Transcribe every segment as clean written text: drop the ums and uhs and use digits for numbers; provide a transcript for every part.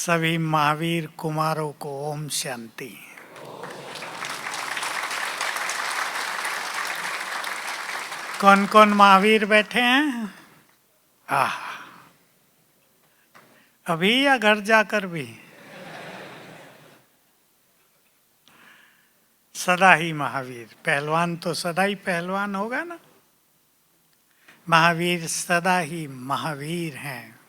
सभी महावीर कुमारों को ओम शांति। कौन कौन महावीर बैठे हैं? आह, अभी या घर जाकर भी? सदा ही महावीर। पहलवान तो सदा ही पहलवान होगा ना। महावीर सदा ही महावीर हैं।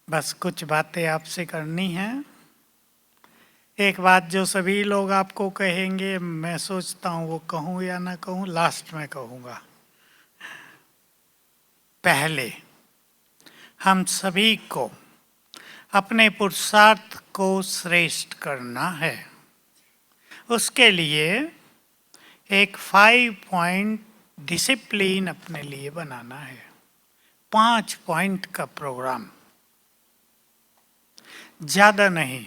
बस कुछ बातें आपसे करनी हैं। एक बात जो सभी लोग आपको कहेंगे, मैं सोचता हूँ वो कहूँ या ना कहूँ, लास्ट में कहूँगा। पहले हम सभी को अपने पुरुषार्थ को श्रेष्ठ करना है। उसके लिए एक 5 पॉइंट डिसिप्लिन अपने लिए बनाना है। 5 पॉइंट का प्रोग्राम, ज़्यादा नहीं।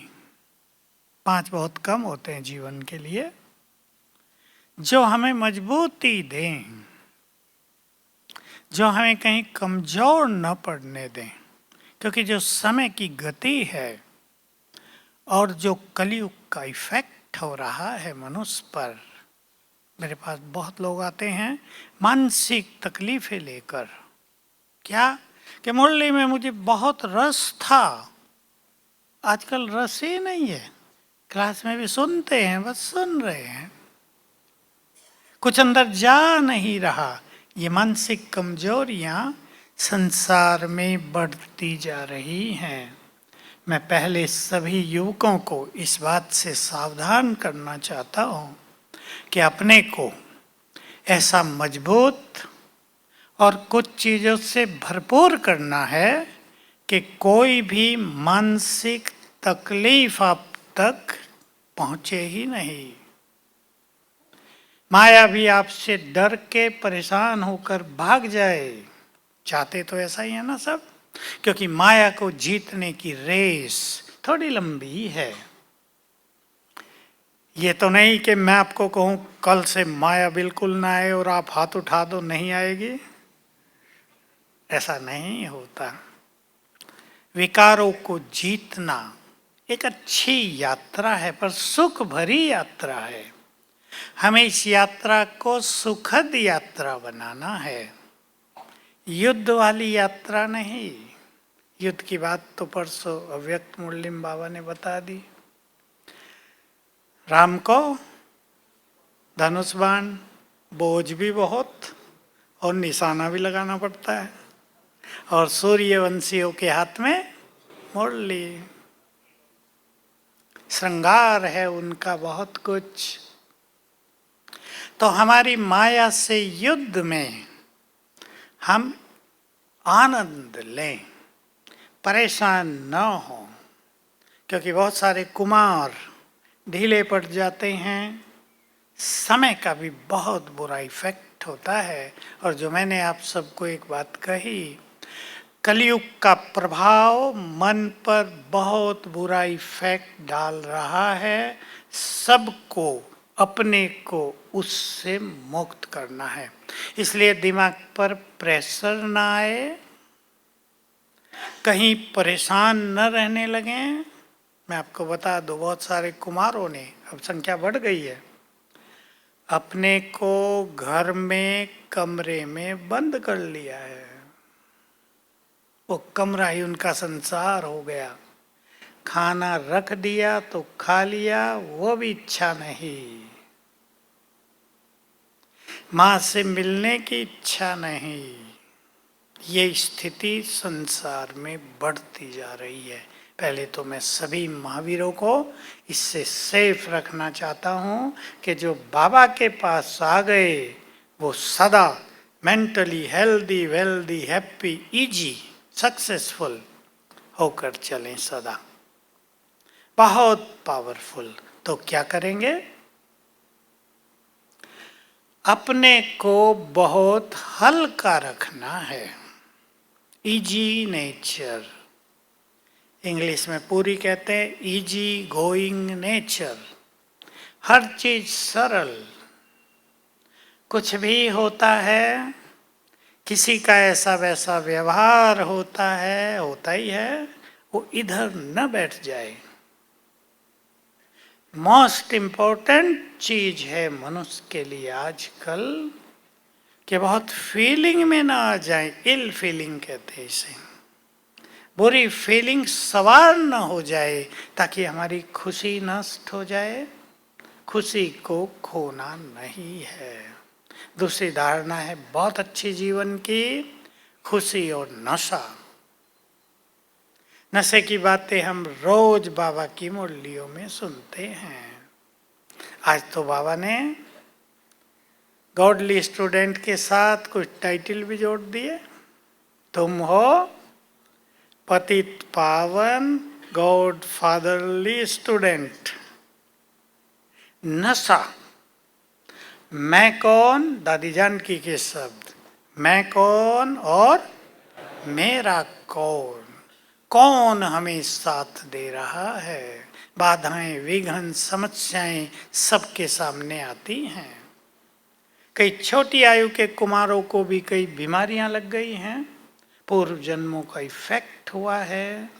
5 बहुत कम होते हैं जीवन के लिए, जो हमें मजबूती दें, जो हमें कहीं कमज़ोर न पड़ने दें। क्योंकि जो समय की गति है और जो कलयुग का इफेक्ट हो रहा है मनुष्य पर, मेरे पास बहुत लोग आते हैं मानसिक तकलीफें लेकर। क्या कि मुरली में मुझे बहुत रस था, आजकल रस ही नहीं है। क्लास में भी सुनते हैं, बस सुन रहे हैं, कुछ अंदर जा नहीं रहा। ये मानसिक कमजोरियां संसार में बढ़ती जा रही हैं। मैं पहले सभी युवकों को इस बात से सावधान करना चाहता हूँ कि अपने को ऐसा मजबूत और कुछ चीज़ों से भरपूर करना है कि कोई भी मानसिक तकलीफ आप तक पहुँचे ही नहीं। माया भी आपसे डर के परेशान होकर भाग जाए। चाहते तो ऐसा ही है ना सब, क्योंकि माया को जीतने की रेस थोड़ी लंबी है। ये तो नहीं कि मैं आपको कहूं कल से माया बिल्कुल ना आए और आप हाथ उठा दो, नहीं आएगी। ऐसा नहीं होता। विकारों को जीतना एक अच्छी यात्रा है, पर सुख भरी यात्रा है। हमें इस यात्रा को सुखद यात्रा बनाना है, युद्ध वाली यात्रा नहीं। युद्ध की बात तो परसों अव्यक्त मुरलीम बाबा ने बता दी। राम को धनुष बाण, बोझ भी बहुत और निशाना भी लगाना पड़ता है, और सूर्यवंशियों के हाथ में मुरली, श्रृंगार है उनका बहुत कुछ। तो हमारी माया से युद्ध में हम आनंद लें, परेशान न हो। क्योंकि बहुत सारे कुमार ढीले पड़ जाते हैं, समय का भी बहुत बुरा इफेक्ट होता है। और जो मैंने आप सबको एक बात कही, कलयुग का प्रभाव मन पर बहुत बुरा इफेक्ट डाल रहा है। सबको अपने को उससे मुक्त करना है। इसलिए दिमाग पर प्रेशर ना आए, कहीं परेशान न रहने लगे। मैं आपको बता दूं, बहुत सारे कुमारों ने, अब संख्या बढ़ गई है, अपने को घर में कमरे में बंद कर लिया है। वो कमरा ही उनका संसार हो गया। खाना रख दिया तो खा लिया, वो भी इच्छा नहीं। माँ से मिलने की इच्छा नहीं। ये स्थिति संसार में बढ़ती जा रही है। पहले तो मैं सभी महावीरों को इससे सेफ रखना चाहता हूँ कि जो बाबा के पास आ गए वो सदा mentally healthy, wealthy, happy, easy, successful होकर चलें सदा। बहुत पावरफुल। तो क्या करेंगे? अपने को बहुत हल्का रखना है, इजी नेचर। इंग्लिश में पूरी कहते हैं इजी गोइंग नेचर। हर चीज सरल। कुछ भी होता है, किसी का ऐसा वैसा व्यवहार होता है, होता ही है, वो इधर न बैठ जाए। मोस्ट इम्पोर्टेंट चीज है मनुष्य के लिए आजकल कि बहुत फीलिंग में ना आ जाए। इल फीलिंग कहते हैं इसे, बुरी फीलिंग सवार न हो जाए, ताकि हमारी खुशी नष्ट हो जाए। खुशी को खोना नहीं है। दूसरी धारणा है बहुत अच्छी जीवन की, खुशी और नशा। नशे की बातें हम रोज बाबा की मुरलियों में सुनते हैं। आज तो बाबा ने गॉडली स्टूडेंट के साथ कुछ टाइटल भी जोड़ दिए। तुम हो पतित पावन गॉड फादरली स्टूडेंट। नशा, मैं कौन, दादी जानकी के शब्द, मैं कौन और मेरा कौन। कौन हमें साथ दे रहा है। बाधाएं, विघ्न, समस्याएं सबके सामने आती हैं। कई छोटी आयु के कुमारों को भी कई बीमारियां लग गई हैं, पूर्व जन्मों का इफेक्ट हुआ है।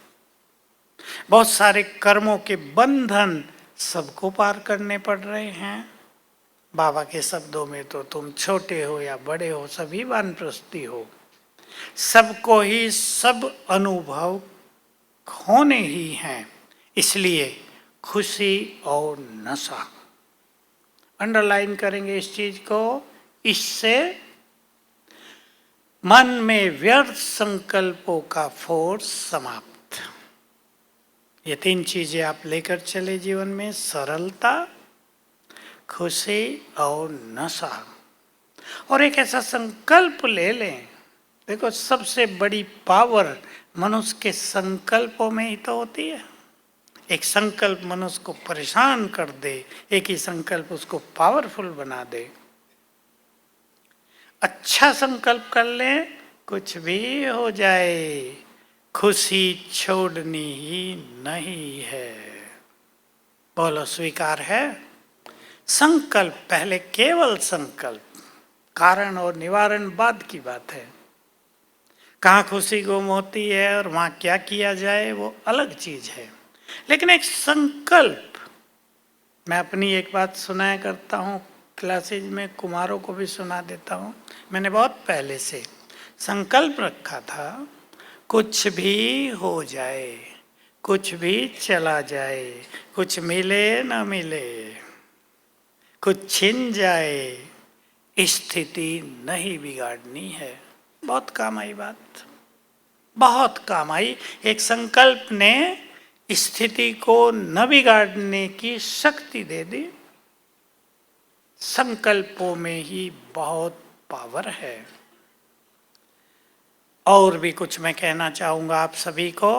बहुत सारे कर्मों के बंधन सबको पार करने पड़ रहे हैं। बाबा के शब्दों में तो तुम छोटे हो या बड़े हो, सभी वानप्रस्थी हो, सबको ही सब अनुभव होने ही हैं। इसलिए खुशी और नशा, अंडरलाइन करेंगे इस चीज को। इससे मन में व्यर्थ संकल्पों का फोर्स समाप्त। ये 3 चीजें आप लेकर चले जीवन में, सरलता, खुशी और नशा। और एक ऐसा संकल्प ले लें। देखो, सबसे बड़ी पावर मनुष्य के संकल्पों में ही तो होती है। एक संकल्प मनुष्य को परेशान कर दे, एक ही संकल्प उसको पावरफुल बना दे। अच्छा संकल्प कर ले, कुछ भी हो जाए, खुशी छोड़नी ही नहीं है। बोलो, स्वीकार है। संकल्प पहले, केवल संकल्प, कारण और निवारण बाद की बात है। कहाँ खुशी गुम होती है और वहाँ क्या किया जाए वो अलग चीज है। लेकिन एक संकल्प, मैं अपनी एक बात सुनाया करता हूँ क्लासेज में, कुमारों को भी सुना देता हूँ। मैंने बहुत पहले से संकल्प रखा था, कुछ भी हो जाए, कुछ भी चला जाए, कुछ मिले न मिले, कुछ छिन जाए, स्थिति नहीं बिगाड़नी है। बहुत काम आई बात, बहुत काम आई। एक संकल्प ने स्थिति को न बिगाड़ने की शक्ति दे दी। संकल्पों में ही बहुत पावर है। और भी कुछ मैं कहना चाहूंगा आप सभी को।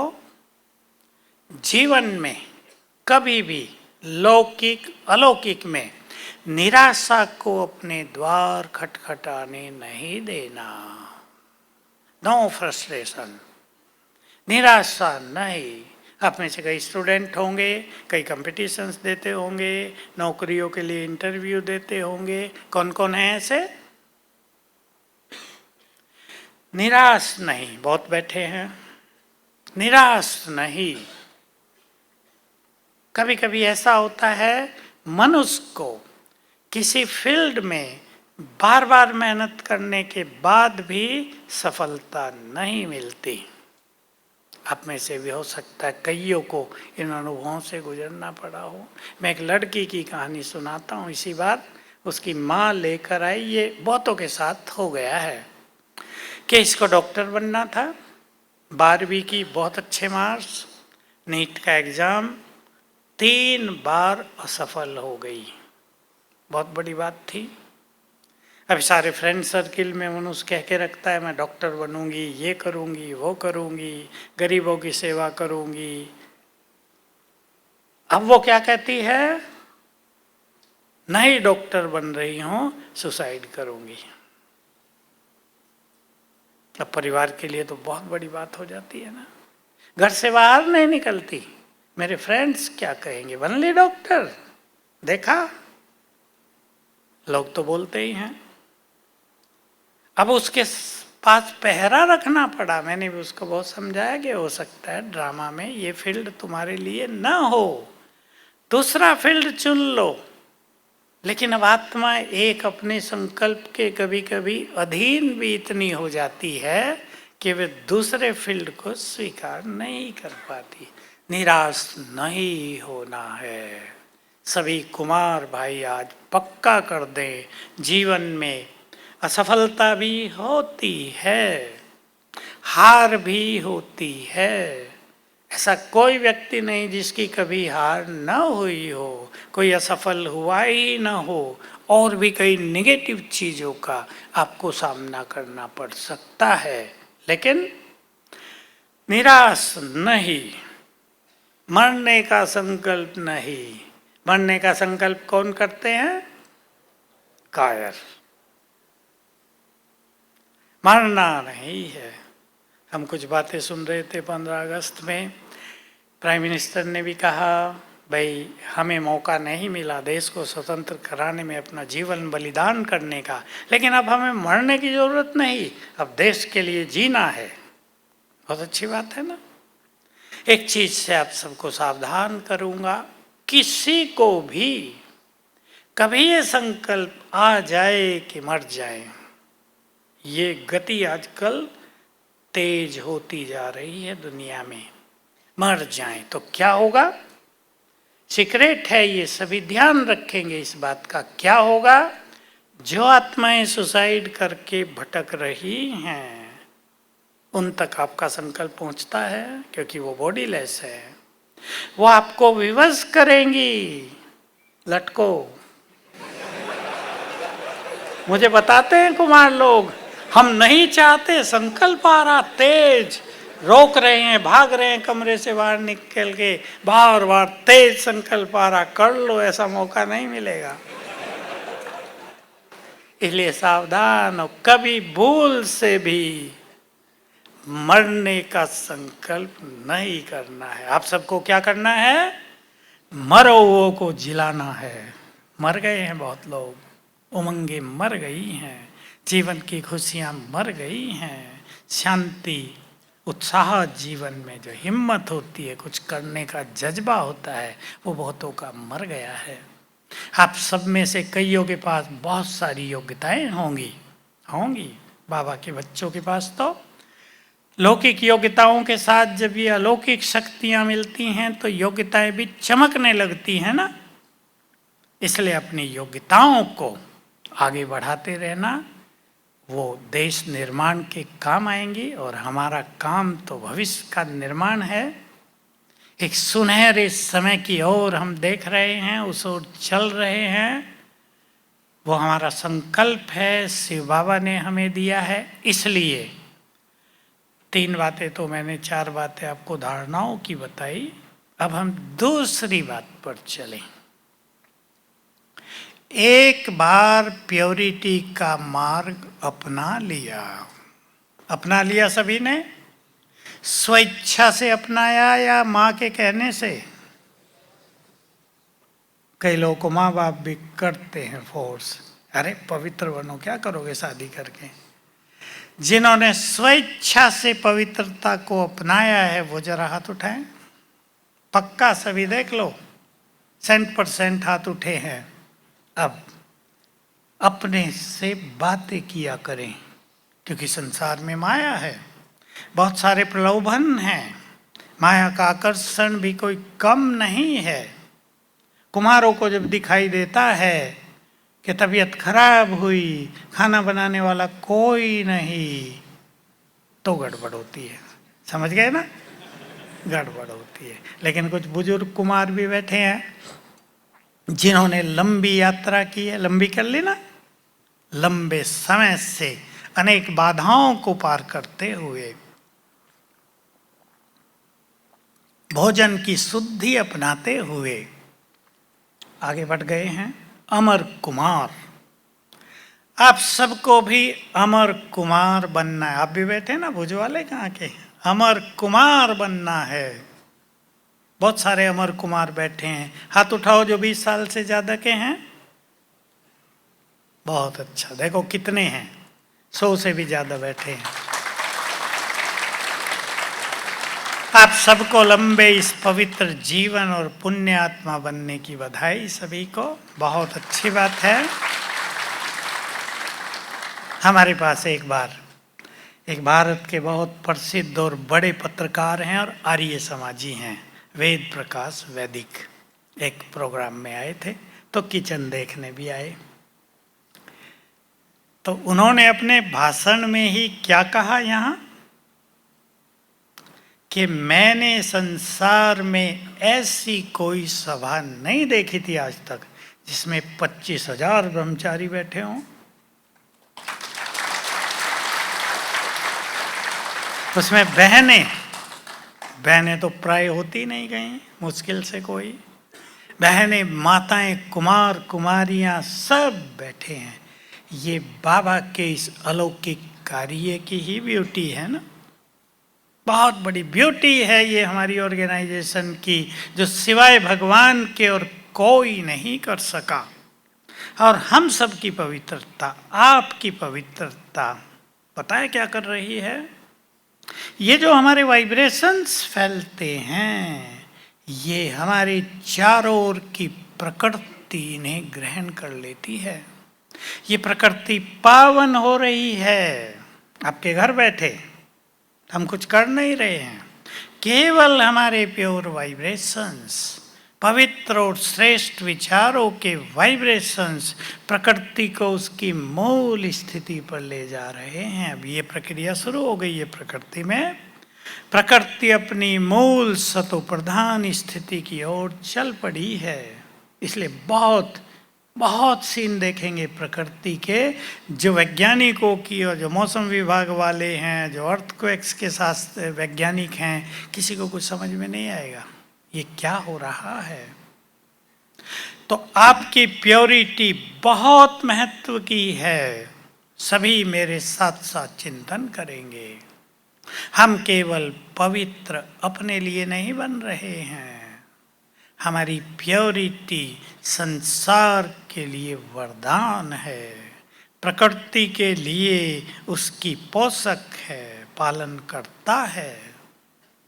जीवन में कभी भी लौकिक अलौकिक में निराशा को अपने द्वार खटखटाने नहीं देना। नो फ्रस्ट्रेशन, निराशा नहीं। आप में से कई स्टूडेंट होंगे, कई कंपटीशंस देते होंगे, नौकरियों के लिए इंटरव्यू देते होंगे। कौन कौन है ऐसे? निराश नहीं, बहुत बैठे हैं। निराश नहीं। कभी कभी ऐसा होता है, मनुष्य को किसी फील्ड में बार बार मेहनत करने के बाद भी सफलता नहीं मिलती। आप में से भी हो सकता है कईयों को इन अनुभवों से गुजरना पड़ा हो। मैं एक लड़की की कहानी सुनाता हूँ इसी बार। उसकी माँ लेकर आई, ये बहुतों के साथ हो गया है, कि इसको डॉक्टर बनना था। 12वीं की बहुत अच्छे मार्क्स, नीट का एग्ज़ाम, 3 बार असफल हो गई। बहुत बड़ी बात थी। अब सारे फ्रेंड सर्किल में मनुष्य कह के रखता है मैं डॉक्टर बनूंगी, ये करूंगी, वो करूंगी, गरीबों की सेवा करूंगी। अब वो क्या कहती है, नहीं डॉक्टर बन रही हूं, सुसाइड करूंगी। अब परिवार के लिए तो बहुत बड़ी बात हो जाती है ना। घर से बाहर नहीं निकलती, मेरे फ्रेंड्स क्या कहेंगे, बन ली डॉक्टर, देखा, लोग तो बोलते ही हैं। अब उसके पास पहरा रखना पड़ा। मैंने भी उसको बहुत समझाया कि हो सकता है ड्रामा में ये फील्ड तुम्हारे लिए न हो, दूसरा फील्ड चुन लो। लेकिन अब आत्मा एक अपने संकल्प के कभी कभी अधीन भी इतनी हो जाती है कि वे दूसरे फील्ड को स्वीकार नहीं कर पाती। निराश नहीं होना है। सभी कुमार भाई आज पक्का कर दें, जीवन में असफलता भी होती है, हार भी होती है। ऐसा कोई व्यक्ति नहीं जिसकी कभी हार न हुई हो, कोई असफल हुआ ही न हो, और भी कई नेगेटिव चीज़ों का आपको सामना करना पड़ सकता है। लेकिन निराश नहीं, मरने का संकल्प नहीं। मरने का संकल्प कौन करते हैं? कायर। मरना नहीं है। हम कुछ बातें सुन रहे थे 15 अगस्त में, प्राइम मिनिस्टर ने भी कहा भाई हमें मौका नहीं मिला देश को स्वतंत्र कराने में अपना जीवन बलिदान करने का, लेकिन अब हमें मरने की ज़रूरत नहीं, अब देश के लिए जीना है। बहुत अच्छी बात है ना। एक चीज़ से आप सबको सावधान करूँगा, किसी को भी कभी ये संकल्प आ जाए कि मर जाए, ये गति आजकल तेज होती जा रही है दुनिया में। मर जाएं तो क्या होगा? सीक्रेट है ये, सभी ध्यान रखेंगे इस बात का। क्या होगा? जो आत्माएं सुसाइड करके भटक रही हैं उन तक आपका संकल्प पहुंचता है, क्योंकि वो बॉडीलेस है। वो आपको विवश करेंगी। लटको। मुझे बताते हैं कुमार लोग, हम नहीं चाहते, संकल्प आ रहा तेज, रोक रहे हैं, भाग रहे हैं कमरे से बाहर निकल के, बार बार तेज संकल्प आ रहा, कर लो, ऐसा मौका नहीं मिलेगा। इसलिए सावधान हो, कभी भूल से भी मरने का संकल्प नहीं करना है। आप सबको क्या करना है? मरो को जिलाना है। मर गए हैं बहुत लोग, उमंगे मर गई हैं, जीवन की खुशियाँ मर गई हैं, शांति उत्साह जीवन में जो हिम्मत होती है, कुछ करने का जज्बा होता है, वो बहुतों का मर गया है। आप सब में से कईयों के पास बहुत सारी योग्यताएं होंगी। बाबा के बच्चों के पास तो लौकिक योग्यताओं के साथ जब ये अलौकिक शक्तियाँ मिलती हैं तो योग्यताएं भी चमकने लगती हैं ना। इसलिए अपनी योग्यताओं को आगे बढ़ाते रहना, वो देश निर्माण के काम आएंगी। और हमारा काम तो भविष्य का निर्माण है। एक सुनहरे समय की ओर हम देख रहे हैं, उस ओर चल रहे हैं। वो हमारा संकल्प है, शिव बाबा ने हमें दिया है। इसलिए 3 बातें तो मैंने, 4 बातें आपको धारणाओं की बताई। अब हम दूसरी बात पर चलें। एक बार प्योरिटी का मार्ग अपना लिया सभी ने, स्वेच्छा से अपनाया या माँ के कहने से? कई लोगों को माँ बाप भी करते हैं फोर्स, अरे पवित्र बनो, क्या करोगे शादी करके। जिन्होंने स्वेच्छा से पवित्रता को अपनाया है वो जरा हाथ उठाएं। पक्का सभी देख लो, 100% हाथ उठे हैं। अब अपने से बातें किया करें, क्योंकि संसार में माया है, बहुत सारे प्रलोभन हैं, माया का आकर्षण भी कोई कम नहीं है। कुमारों को जब दिखाई देता है कि तबीयत खराब हुई, खाना बनाने वाला कोई नहीं, तो गड़बड़ होती है। समझ गए ना? गड़बड़ होती है। लेकिन कुछ बुजुर्ग कुमार भी बैठे हैं जिन्होंने लंबी यात्रा की है, लंबी कर ली ना, लंबे समय से अनेक बाधाओं को पार करते हुए भोजन की शुद्धि अपनाते हुए आगे बढ़ गए हैं। अमर कुमार, आप सबको भी अमर कुमार बनना है। आप भी बैठे ना, भुज वाले कहाँ के, अमर कुमार बनना है। बहुत सारे अमर कुमार बैठे हैं, हाथ उठाओ जो 20 साल से ज़्यादा के हैं। बहुत अच्छा, देखो कितने हैं, 100 से भी ज़्यादा बैठे हैं। आप सबको लंबे इस पवित्र जीवन और पुण्य आत्मा बनने की बधाई सभी को। बहुत अच्छी बात है। हमारे पास एक भारत के बहुत प्रसिद्ध और बड़े पत्रकार हैं और आर्य समाजी हैं, वेद प्रकाश वैदिक, एक प्रोग्राम में आए थे तो किचन देखने भी आए। तो उन्होंने अपने भाषण में ही क्या कहा यहाँ कि मैंने संसार में ऐसी कोई सभा नहीं देखी थी आज तक जिसमें 25,000 ब्रह्मचारी बैठे हों। उसमें बहनें तो प्राय होती नहीं गई, मुश्किल से कोई। बहनें, माताएं, कुमार कुमारियां सब बैठे हैं। ये बाबा के इस अलौकिक कार्य की ही ब्यूटी है ना, बहुत बड़ी ब्यूटी है ये हमारी ऑर्गेनाइजेशन की, जो सिवाय भगवान के और कोई नहीं कर सका। और हम सब की पवित्रता, आपकी पवित्रता पता है क्या कर रही है? ये जो हमारे वाइब्रेशंस फैलते हैं, ये हमारे चारों ओर की प्रकृति इन्हें ग्रहण कर लेती है। ये प्रकृति पावन हो रही है। आपके घर बैठे हम कुछ कर नहीं रहे हैं, केवल हमारे प्योर वाइब्रेशंस, पवित्र और श्रेष्ठ विचारों के वाइब्रेशंस प्रकृति को उसकी मूल स्थिति पर ले जा रहे हैं। अब ये प्रक्रिया शुरू हो गई है प्रकृति में। प्रकृति अपनी मूल सतो प्रधान स्थिति की ओर चल पड़ी है। इसलिए बहुत बहुत सीन देखेंगे प्रकृति के, जो वैज्ञानिकों की और जो मौसम विभाग वाले हैं, जो अर्थक्वेक्स के साथ वैज्ञानिक हैं, किसी को कुछ समझ में नहीं आएगा ये क्या हो रहा है। तो आपकी प्योरिटी बहुत महत्व की है। सभी मेरे साथ साथ चिंतन करेंगे। हम केवल पवित्र अपने लिए नहीं बन रहे हैं, हमारी प्योरिटी संसार के लिए वरदान है, प्रकृति के लिए उसकी पोषक है, पालन करता है।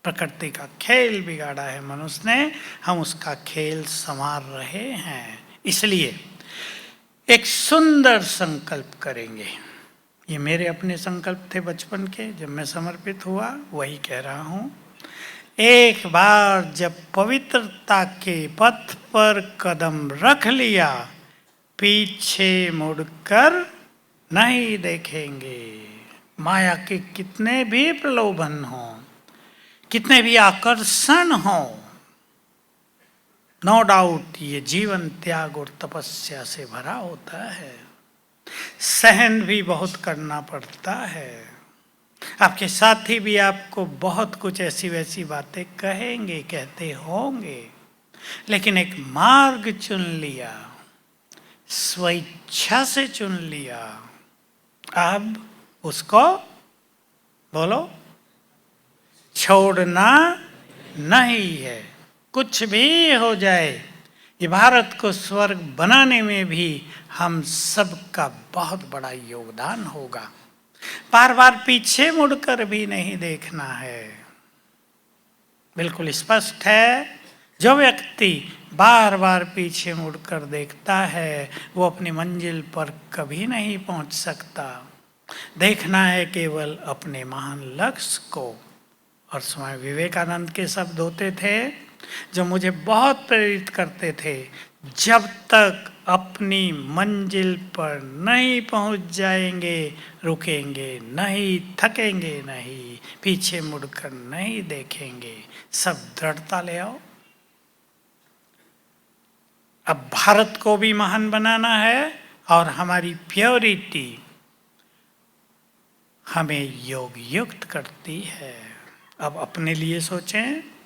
प्रकृति का खेल बिगाड़ा है मनुष्य ने, हम उसका खेल संवार रहे हैं। इसलिए एक सुंदर संकल्प करेंगे। ये मेरे अपने संकल्प थे बचपन के, जब मैं समर्पित हुआ, वही कह रहा हूँ। एक बार जब पवित्रता के पथ पर कदम रख लिया, पीछे मुड़कर नहीं देखेंगे। माया के कितने भी प्रलोभन हों, कितने भी आकर्षण हों, नो डाउट ये जीवन त्याग और तपस्या से भरा होता है। सहन भी बहुत करना पड़ता है। आपके साथी भी आपको बहुत कुछ ऐसी वैसी बातें कहेंगे, कहते होंगे, लेकिन एक मार्ग चुन लिया, स्वेच्छा से चुन लिया, अब उसको बोलो छोड़ना नहीं है। कुछ भी हो जाए, ये भारत को स्वर्ग बनाने में भी हम सबका बहुत बड़ा योगदान होगा। बार बार पीछे मुड़कर भी नहीं देखना है। बिल्कुल स्पष्ट है, जो व्यक्ति बार बार पीछे मुड़कर देखता है वो अपनी मंजिल पर कभी नहीं पहुंच सकता। देखना है केवल अपने महान लक्ष्य को। और स्वामी विवेकानंद के शब्द होते थे जो मुझे बहुत प्रेरित करते थे, जब तक अपनी मंजिल पर नहीं पहुंच जाएंगे, रुकेंगे नहीं, थकेंगे नहीं, पीछे मुड़कर नहीं देखेंगे। सब दृढ़ता ले आओ। अब भारत को भी महान बनाना है और हमारी प्योरिटी हमें योग युक्त करती है। अब अपने लिए सोचें।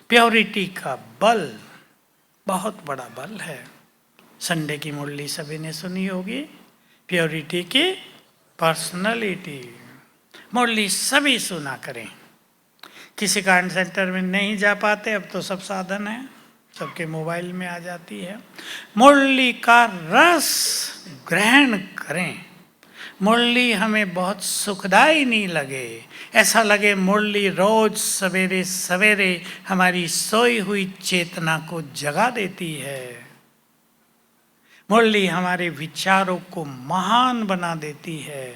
प्योरिटी का बल बहुत बड़ा बल है। संडे की मुरली सभी ने सुनी होगी, प्योरिटी की पर्सनालिटी। मुरली सभी सुना करें। किसी कारण सेंटर में नहीं जा पाते, अब तो सब साधन है, सबके मोबाइल में आ जाती है। मुरली का रस ग्रहण करें, मुरली हमें बहुत सुखदाई नहीं लगे, ऐसा लगे मुरली रोज सवेरे सवेरे हमारी सोई हुई चेतना को जगा देती है। मुरली हमारे विचारों को महान बना देती है।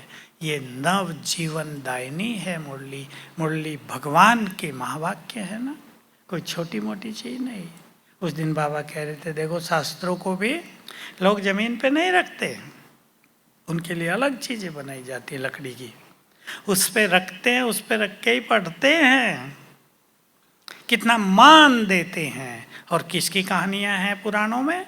ये नव जीवन दायिनी है मुरली। मुरली भगवान के महावाक्य है ना, कोई छोटी मोटी चीज नहीं। उस दिन बाबा कह रहे थे, देखो शास्त्रों को भी लोग जमीन पे नहीं रखते, उनके लिए अलग चीजें बनाई जाती है लकड़ी की, उस पे रखते हैं, उस पे रख के ही पढ़ते हैं। कितना मान देते हैं। और किसकी कहानियां हैं पुराणों में,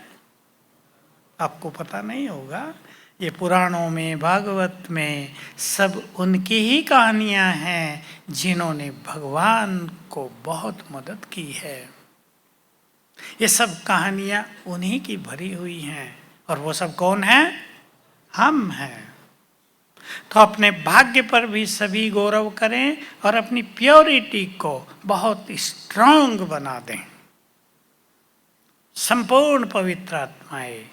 आपको पता नहीं होगा। ये पुराणों में, भागवत में सब उनकी ही कहानियां हैं जिन्होंने भगवान को बहुत मदद की है। ये सब कहानियां उन्हीं की भरी हुई हैं। और वो सब कौन है? हम हैं। तो अपने भाग्य पर भी सभी गौरव करें और अपनी प्योरिटी को बहुत स्ट्रांग बना दें। संपूर्ण पवित्र आत्माएं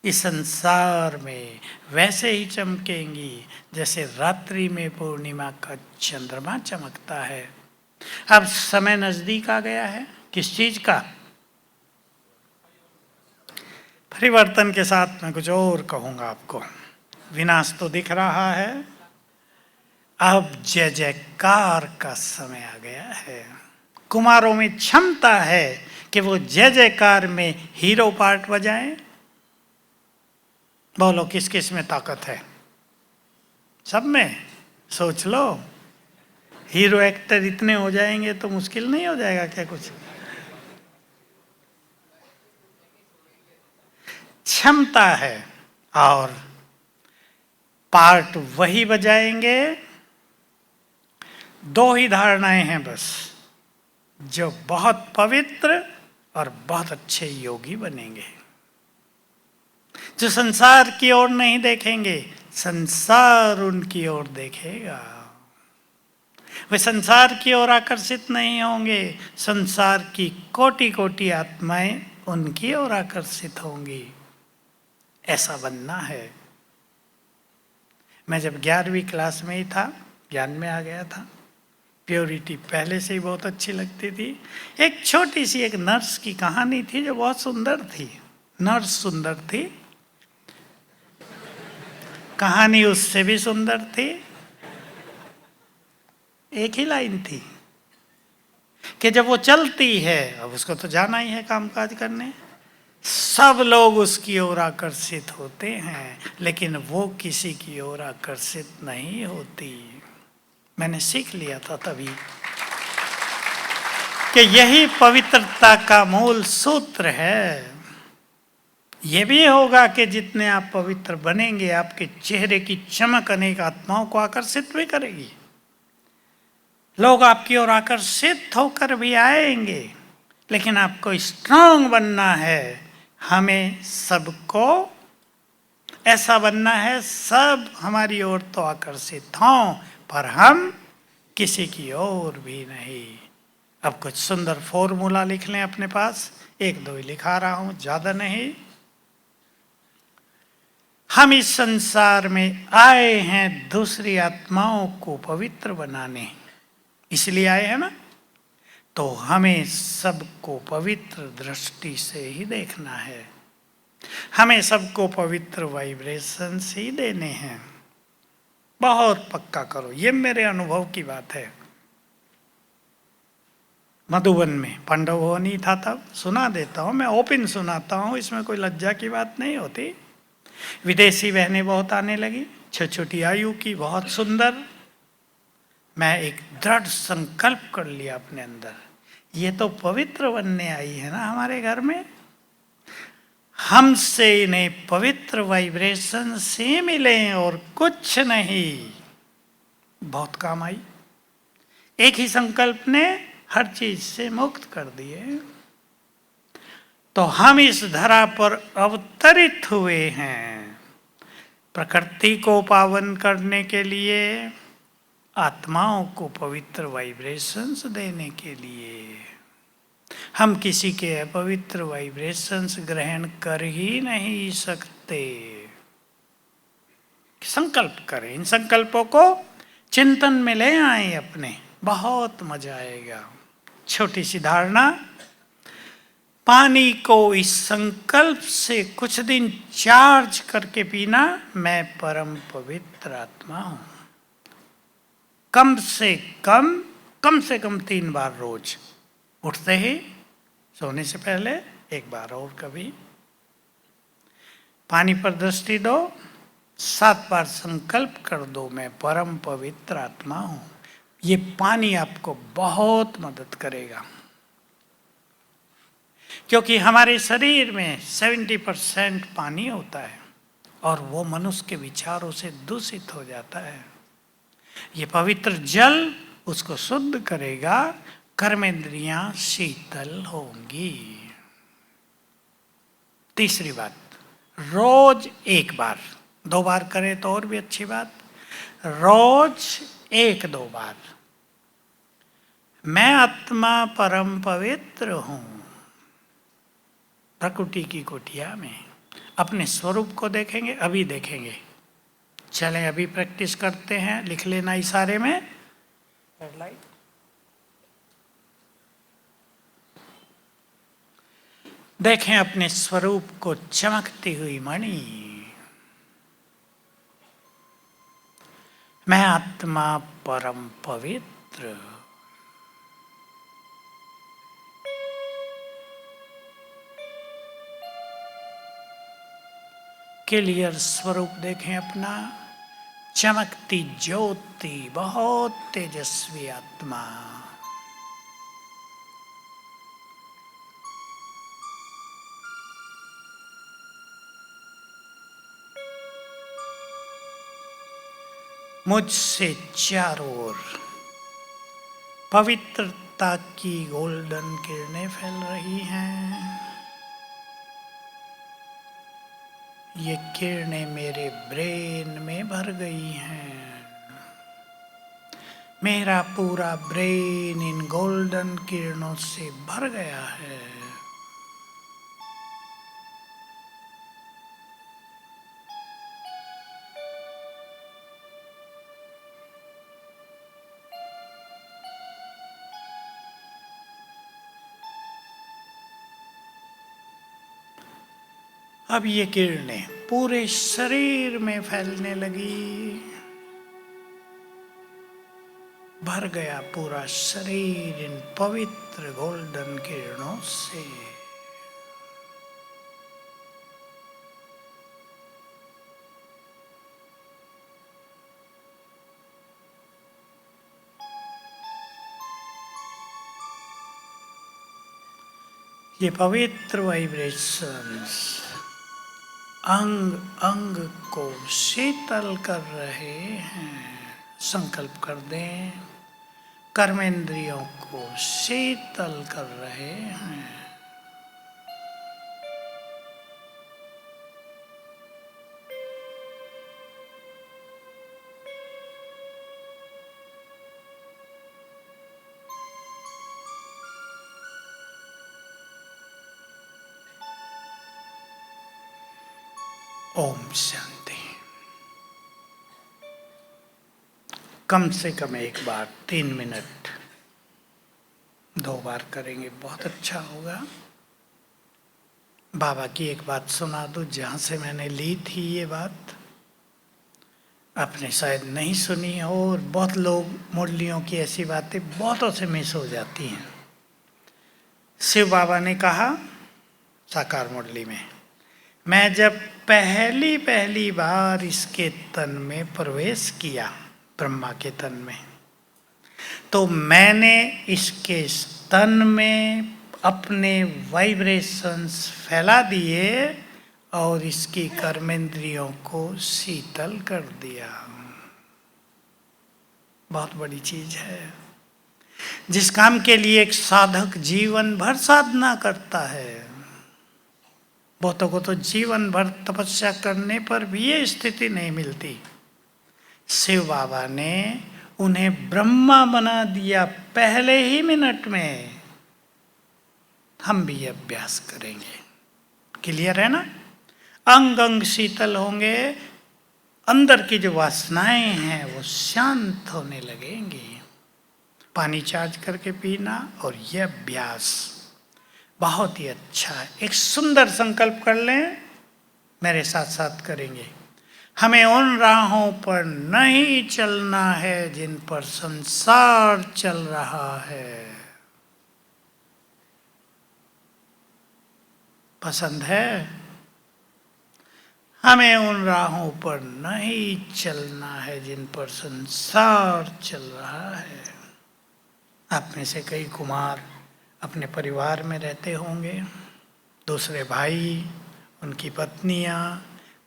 इस संसार में वैसे ही चमकेंगी जैसे रात्रि में पूर्णिमा का चंद्रमा चमकता है। अब समय नजदीक आ गया है किस चीज का? परिवर्तन के साथ मैं कुछ और कहूंगा आपको। विनाश तो दिख रहा है, अब जय जयकार का समय आ गया है। कुमारों में क्षमता है कि वो जय जयकार में हीरो पार्ट बजाएं। बोलो किस किस में ताकत है? सब में। सोच लो, हीरो एक्टर इतने हो जाएंगे तो मुश्किल नहीं हो जाएगा क्या कुछ? क्षमता है और पार्ट वही बजाएंगे। दो ही धारणाएं हैं बस, जो बहुत पवित्र और बहुत अच्छे योगी बनेंगे, जो संसार की ओर नहीं देखेंगे, संसार उनकी ओर देखेगा। वे संसार की ओर आकर्षित नहीं होंगे, संसार की कोटि कोटि आत्माएं उनकी ओर आकर्षित होंगी। ऐसा बनना है। मैं जब 11वीं क्लास में ही था, ज्ञान में आ गया था। प्योरिटी पहले से ही बहुत अच्छी लगती थी। एक छोटी सी एक नर्स की कहानी थी जो बहुत सुंदर थी। नर्स सुंदर थी, कहानी उससे भी सुंदर थी। एक ही लाइन थी कि जब वो चलती है, अब उसको तो जाना ही है कामकाज करने, सब लोग उसकी ओर आकर्षित होते हैं, लेकिन वो किसी की ओर आकर्षित नहीं होती। मैंने सीख लिया था तभी कि यही पवित्रता का मूल सूत्र है। यह भी होगा कि जितने आप पवित्र बनेंगे, आपके चेहरे की चमक अनेक आत्माओं को आकर्षित भी करेगी। लोग आपकी ओर आकर्षित होकर भी आएंगे, लेकिन आपको स्ट्रांग बनना है। हमें सबको ऐसा बनना है, सब हमारी ओर तो आकर्षित हों, पर हम किसी की ओर भी नहीं। अब कुछ सुंदर फॉर्मूला लिख लें अपने पास, एक दो ही लिखा रहा हूं, ज्यादा नहीं। हम इस संसार में आए हैं दूसरी आत्माओं को पवित्र बनाने, इसलिए आए हैं ना। तो हमें सबको पवित्र दृष्टि से ही देखना है, हमें सबको पवित्र वाइब्रेशन ही देने हैं। बहुत पक्का करो, ये मेरे अनुभव की बात है। मधुबन में पांडव भवन ही था तब, सुना देता हूँ मैं, ओपन सुनाता हूँ, इसमें कोई लज्जा की बात नहीं होती। विदेशी बहनें बहुत आने लगी, छोटी आयु की, बहुत सुंदर। मैं एक दृढ़ संकल्प कर लिया अपने अंदर, ये तो पवित्र बनने आई है ना हमारे घर में, हमसे इन्हें पवित्र वाइब्रेशन से मिले और कुछ नहीं। बहुत काम आई। एक ही संकल्प ने हर चीज से मुक्त कर दिए। तो हम इस धरा पर अवतरित हुए हैं प्रकृति को पावन करने के लिए, आत्माओं को पवित्र वाइब्रेशंस देने के लिए। हम किसी के अपवित्र वाइब्रेशंस ग्रहण कर ही नहीं सकते। संकल्प करें, इन संकल्पों को चिंतन में ले आए अपने, बहुत मजा आएगा। छोटी सी धारणा, पानी को इस संकल्प से कुछ दिन चार्ज करके पीना, मैं परम पवित्र आत्मा हूं। कम से कम 3 बार रोज, उठते ही, सोने से पहले 1 बार, और कभी। पानी पर दृष्टि दो, 7 बार संकल्प कर दो, मैं परम पवित्र आत्मा हूं। ये पानी आपको बहुत मदद करेगा, क्योंकि हमारे शरीर में 70% पानी होता है और वो मनुष्य के विचारों से दूषित हो जाता है। ये पवित्र जल उसको शुद्ध करेगा, कर्मेंद्रियां शीतल होंगी। तीसरी बात, रोज 1 बार, 2 बार करें तो और भी अच्छी बात, रोज 1-2 बार, मैं आत्मा परम पवित्र हूं। प्रकृति की कुटिया में अपने स्वरूप को देखेंगे, अभी देखेंगे। चलें अभी प्रैक्टिस करते हैं, लिख लेना इशारे में। देखें अपने स्वरूप को, चमकती हुई मणि, मैं आत्मा परम पवित्र। क्लियर स्वरूप देखें अपना, चमकती ज्योति, बहुत तेजस्वी आत्मा। मुझसे चारों ओर पवित्रता की गोल्डन किरणें फैल रही हैं। ये किरणें मेरे ब्रेन में भर गई हैं। मेरा पूरा ब्रेन इन गोल्डन किरणों से भर गया है। अब ये किरणें पूरे शरीर में फैलने लगी, भर गया पूरा शरीर इन पवित्र गोल्डन किरणों से। ये पवित्र वाइब्रेशंस अंग अंग को शीतल कर रहे हैं। संकल्प कर दें, कर्मेंद्रियों को शीतल कर रहे हैं। ओम शांति। कम से कम 1 बार 3 मिनट, 2 बार करेंगे बहुत अच्छा होगा। बाबा की एक बात सुना दो, जहाँ से मैंने ली थी ये बात, आपने शायद नहीं सुनी हो, और बहुत लोग मुरलियों की ऐसी बातें बहुतों से मिस हो जाती हैं। शिव बाबा ने कहा साकार मुरली में, मैं जब पहली बार इसके तन में प्रवेश किया, ब्रह्मा के तन में, तो मैंने इसके तन में अपने वाइब्रेशंस फैला दिए और इसकी कर्मेंद्रियों को शीतल कर दिया। बहुत बड़ी चीज है। जिस काम के लिए एक साधक जीवन भर साधना करता है, बहुतों को तो जीवन भर तपस्या करने पर भी ये स्थिति नहीं मिलती। शिव बाबा ने उन्हें ब्रह्मा बना दिया पहले ही मिनट में। हम भी अभ्यास करेंगे। क्लियर है ना? अंग अंग शीतल होंगे, अंदर की जो वासनाएं हैं वो शांत होने लगेंगी। पानी चार्ज करके पीना और यह अभ्यास बहुत ही अच्छा है। एक सुंदर संकल्प कर लें, मेरे साथ साथ करेंगे। हमें उन राहों पर नहीं चलना है जिन पर संसार चल रहा है। पसंद है? हमें उन राहों पर नहीं चलना है जिन पर संसार चल रहा है। आप में से कई कुमार अपने परिवार में रहते होंगे, दूसरे भाई, उनकी पत्नियां,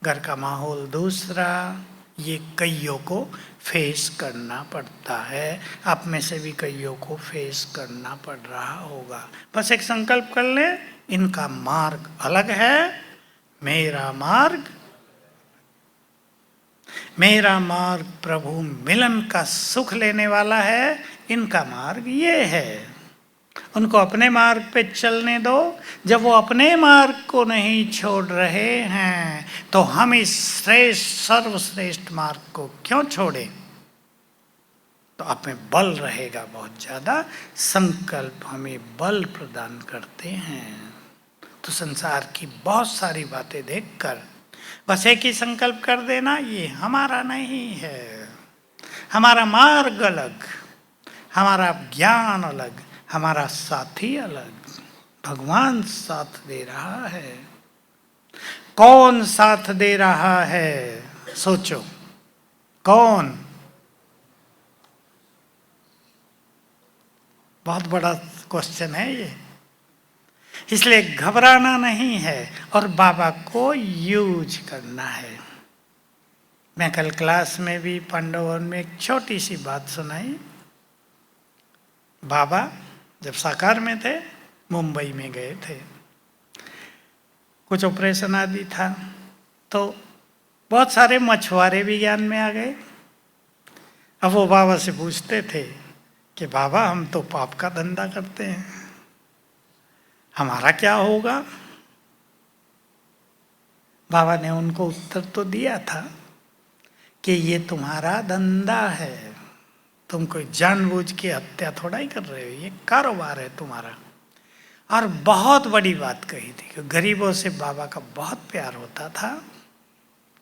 घर का माहौल दूसरा, ये कईयों को फेस करना पड़ता है। आप में से भी कईयों को फेस करना पड़ रहा होगा। बस एक संकल्प कर ले, इनका मार्ग अलग है, मेरा मार्ग प्रभु मिलन का सुख लेने वाला है, इनका मार्ग ये है। उनको अपने मार्ग पे चलने दो। जब वो अपने मार्ग को नहीं छोड़ रहे हैं तो हम इस श्रेष्ठ सर्वश्रेष्ठ मार्ग को क्यों छोड़ें? तो आप में बल रहेगा बहुत ज्यादा। संकल्प हमें बल प्रदान करते हैं। तो संसार की बहुत सारी बातें देखकर बस एक ही संकल्प कर देना, ये हमारा नहीं है, हमारा मार्ग अलग, हमारा ज्ञान अलग, हमारा साथी अलग। भगवान साथ दे रहा है। कौन साथ दे रहा है? सोचो, कौन? बहुत बड़ा क्वेश्चन है ये, इसलिए घबराना नहीं है और बाबा को यूज करना है। मैं कल क्लास में भी पांडवन में एक छोटी सी बात सुनाई। बाबा जब साकार में थे, मुंबई में गए थे, कुछ ऑपरेशन आदि था, तो बहुत सारे मछुआरे भी ज्ञान में आ गए। अब वो बाबा से पूछते थे कि बाबा हम तो पाप का धंधा करते हैं, हमारा क्या होगा? बाबा ने उनको उत्तर तो दिया था कि ये तुम्हारा धंधा है, तुम कोई जानबूझ के हत्या थोड़ा ही कर रहे हो, ये कारोबार है तुम्हारा। और बहुत बड़ी बात कही थी कि गरीबों से बाबा का बहुत प्यार होता था।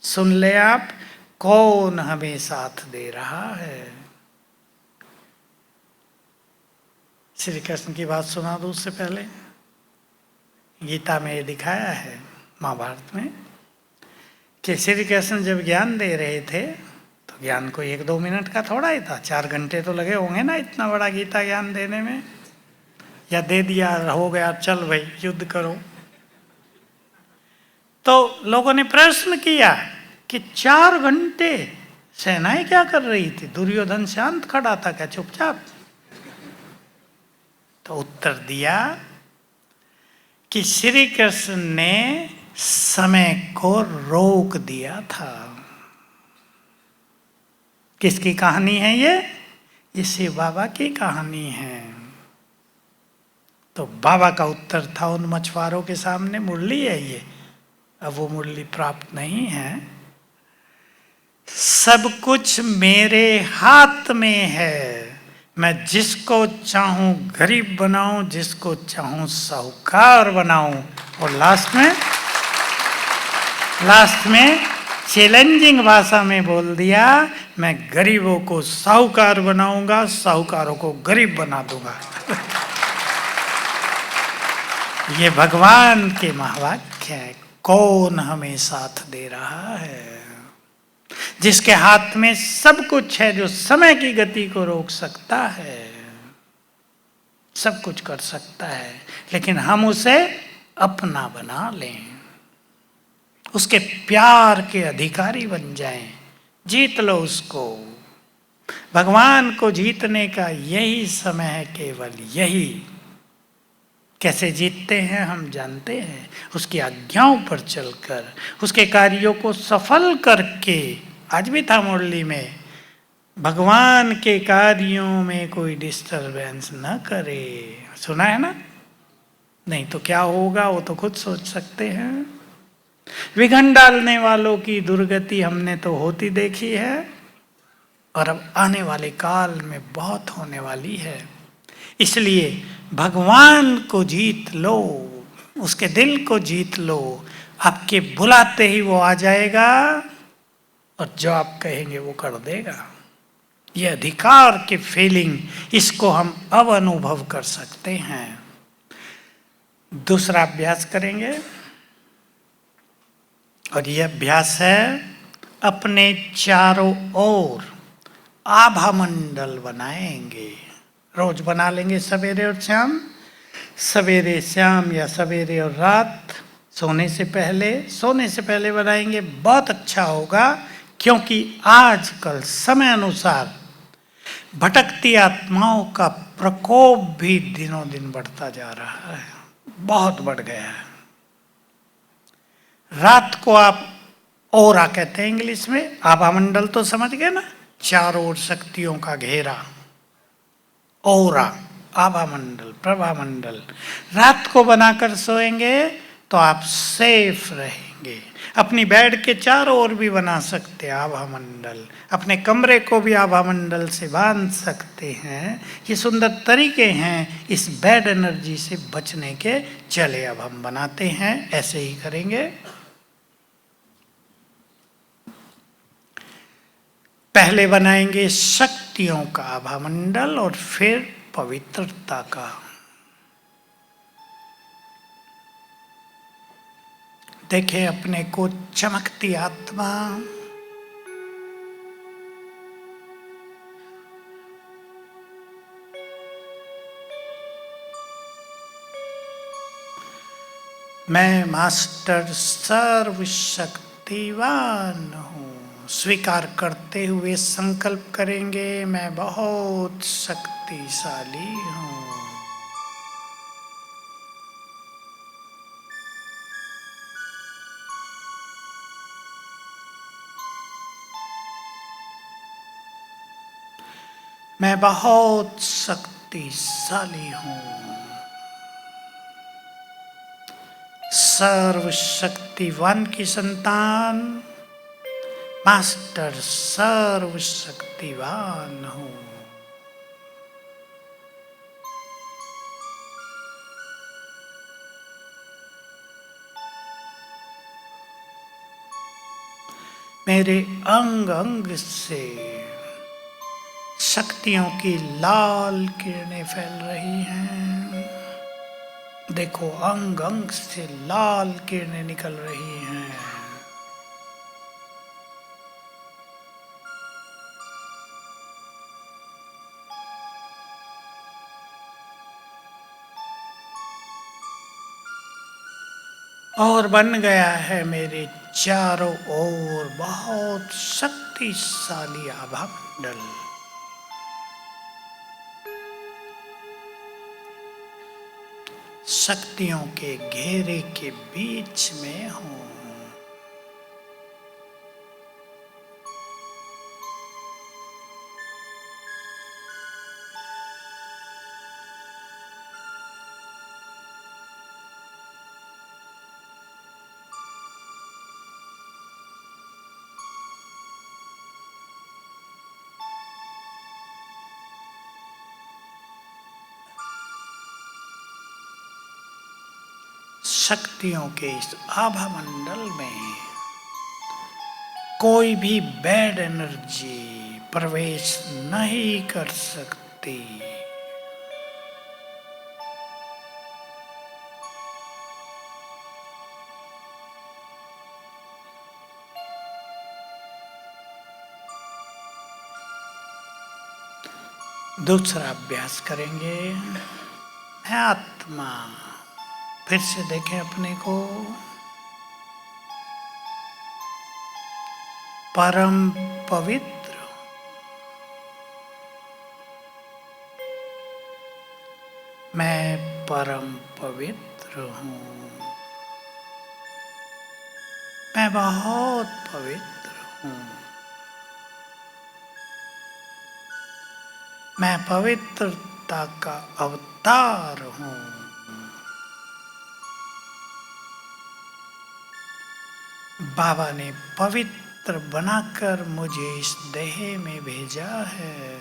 सुन ले आप, कौन हमें साथ दे रहा है? श्री कृष्ण की बात सुना दो उससे पहले। गीता में ये दिखाया है, महाभारत में, कि श्री कृष्ण जब ज्ञान दे रहे थे तो ज्ञान को 1-2 मिनट का थोड़ा ही था, 4 घंटे तो लगे होंगे ना इतना बड़ा गीता ज्ञान देने में। या दे दिया, हो गया, चल भाई युद्ध करो। तो लोगों ने प्रश्न किया कि 4 घंटे सेनाएं क्या कर रही थी? दुर्योधन शांत खड़ा था क्या, चुपचाप? तो उत्तर दिया कि श्री कृष्ण ने समय को रोक दिया था। किसकी कहानी है ये शिव बाबा की कहानी है। तो बाबा का उत्तर था उन मछुआरों के सामने, मुरली है ये, अब वो मुरली प्राप्त नहीं है। सब कुछ मेरे हाथ में है, मैं जिसको चाहूं गरीब बनाऊं, जिसको चाहूं साहूकार बनाऊं। और लास्ट में चैलेंजिंग भाषा में बोल दिया, मैं गरीबों को साहूकार बनाऊंगा, साहूकारों को गरीब बना दूंगा। ये भगवान के महावाक्य है। कौन हमें साथ दे रहा है? जिसके हाथ में सब कुछ है, जो समय की गति को रोक सकता है, सब कुछ कर सकता है, लेकिन हम उसे अपना बना लें, उसके प्यार के अधिकारी बन जाएं, जीत लो उसको। भगवान को जीतने का यही समय है, केवल यही। कैसे जीतते हैं हम जानते हैं, उसकी आज्ञाओं पर चलकर, उसके कार्यों को सफल करके। आज भी था मुरली में, भगवान के कार्यों में कोई डिस्टरबेंस न करे। सुना है ना? नहीं तो क्या होगा वो तो खुद सोच सकते हैं। विघन डालने वालों की दुर्गति हमने तो होती देखी है, और अब आने वाले काल में बहुत होने वाली है। इसलिए भगवान को जीत लो, उसके दिल को जीत लो। आपके बुलाते ही वो आ जाएगा, और जो आप कहेंगे वो कर देगा। ये अधिकार की फीलिंग, इसको हम अब अनुभव कर सकते हैं। दूसरा अभ्यास करेंगे, और यह अभ्यास है अपने चारों ओर आभा मंडल बनाएंगे। रोज बना लेंगे सवेरे और शाम, सवेरे शाम या सवेरे और रात, सोने से पहले बनाएंगे। बहुत अच्छा होगा, क्योंकि आजकल समय अनुसार भटकती आत्माओं का प्रकोप भी दिनों दिन बढ़ता जा रहा है, बहुत बढ़ गया है। रात को आप ओरा कहते हैं इंग्लिश में, आभा मंडल तो समझ गए ना, चारों ओर शक्तियों का घेरा, ओरा, आभा मंडल, प्रभा मंडल। रात को बनाकर सोएंगे तो आप सेफ रहेंगे। अपनी बेड के चारों ओर भी बना सकते हैं आभा मंडल, अपने कमरे को भी आभा मंडल से बांध सकते हैं। ये सुंदर तरीके हैं इस बैड एनर्जी से बचने के। चले अब हम बनाते हैं, ऐसे ही करेंगे। पहले बनाएंगे शक्तियों का आभा मंडल और फिर पवित्रता का। देखें अपने को चमकती आत्मा, मैं मास्टर सर्वशक्तिवान हूँ। स्वीकार करते हुए संकल्प करेंगे, मैं बहुत शक्तिशाली हूँ। मैं बहुत शक्तिशाली हूँ। सर्वशक्तिवान की संतान, मास्टर सर्वशक्तिवान हूँ। मेरे अंग अंग से शक्तियों की लाल किरणें फैल रही हैं। देखो अंग अंग से लाल किरणें निकल रही हैं। और बन गया है मेरे चारों ओर बहुत शक्तिशाली आभा मंडल। शक्तियों के घेरे के बीच में हूं। शक्तियों के इस आभा मंडल में कोई भी बैड एनर्जी प्रवेश नहीं कर सकती। दूसरा अभ्यास करेंगे, है आत्मा। फिर से देखें अपने को, परम पवित्र। मैं परम पवित्र हूँ। मैं बहुत पवित्र हूँ। मैं पवित्रता का अवतार हूँ। बाबा ने पवित्र बनाकर मुझे इस देह में भेजा है।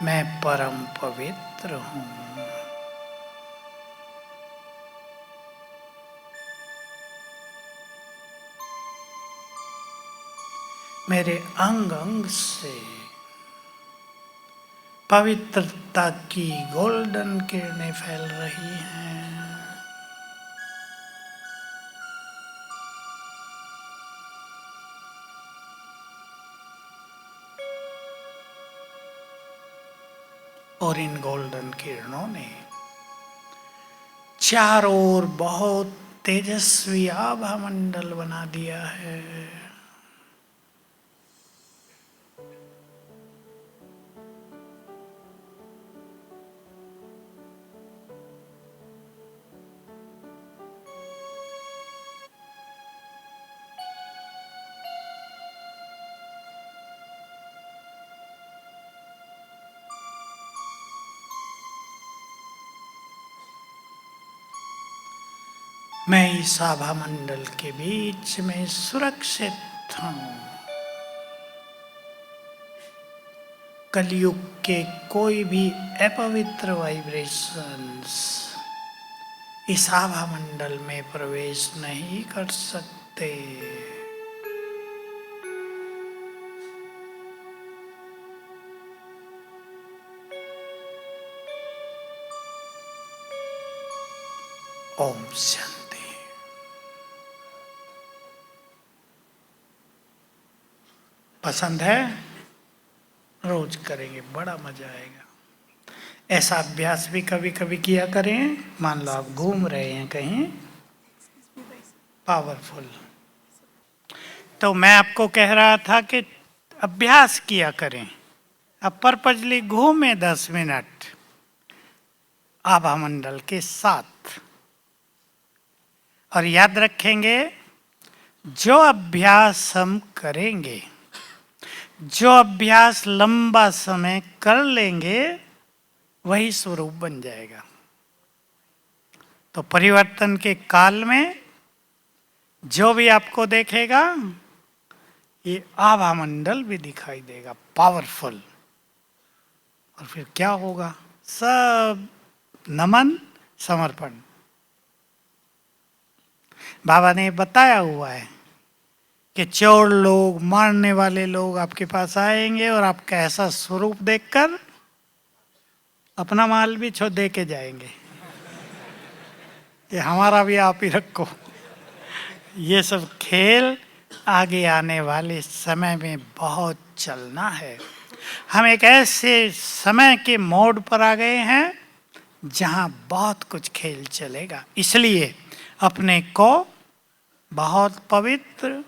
मैं परम पवित्र हूँ। मेरे अंग अंग से पवित्रता की गोल्डन किरणें फैल रही हैं। और इन गोल्डन किरणों ने चारों ओर बहुत तेजस्वी आभा मंडल बना दिया है। मैं इस आभा मंडल के बीच में सुरक्षित हूँ। कलयुग के कोई भी अपवित्र वाइब्रेशंस इस आभा मंडल में प्रवेश नहीं कर सकते। ओम शांति। पसंद है? रोज करेंगे, बड़ा मजा आएगा। ऐसा अभ्यास भी कभी कभी किया करें। मान लो आप घूम रहे हैं कहीं, पावरफुल, तो मैं आपको कह रहा था कि अभ्यास किया करें। अब पर्पजली घूमें 10 मिनट आभा मंडल के साथ, और याद रखेंगे जो अभ्यास हम करेंगे, जो अभ्यास लंबा समय कर लेंगे, वही स्वरूप बन जाएगा। तो परिवर्तन के काल में जो भी आपको देखेगा, ये आभा मंडल भी दिखाई देगा, पावरफुल। और फिर क्या होगा? सब नमन, समर्पण। बाबा ने बताया हुआ है कि चोर लोग, मारने वाले लोग आपके पास आएंगे और आपका ऐसा स्वरूप देखकर अपना माल भी छो दे के जाएंगे कि हमारा भी आप ही रखो। ये सब खेल आगे आने वाले समय में बहुत चलना है। हम एक ऐसे समय के मोड़ पर आ गए हैं जहां बहुत कुछ खेल चलेगा। इसलिए अपने को बहुत पवित्र,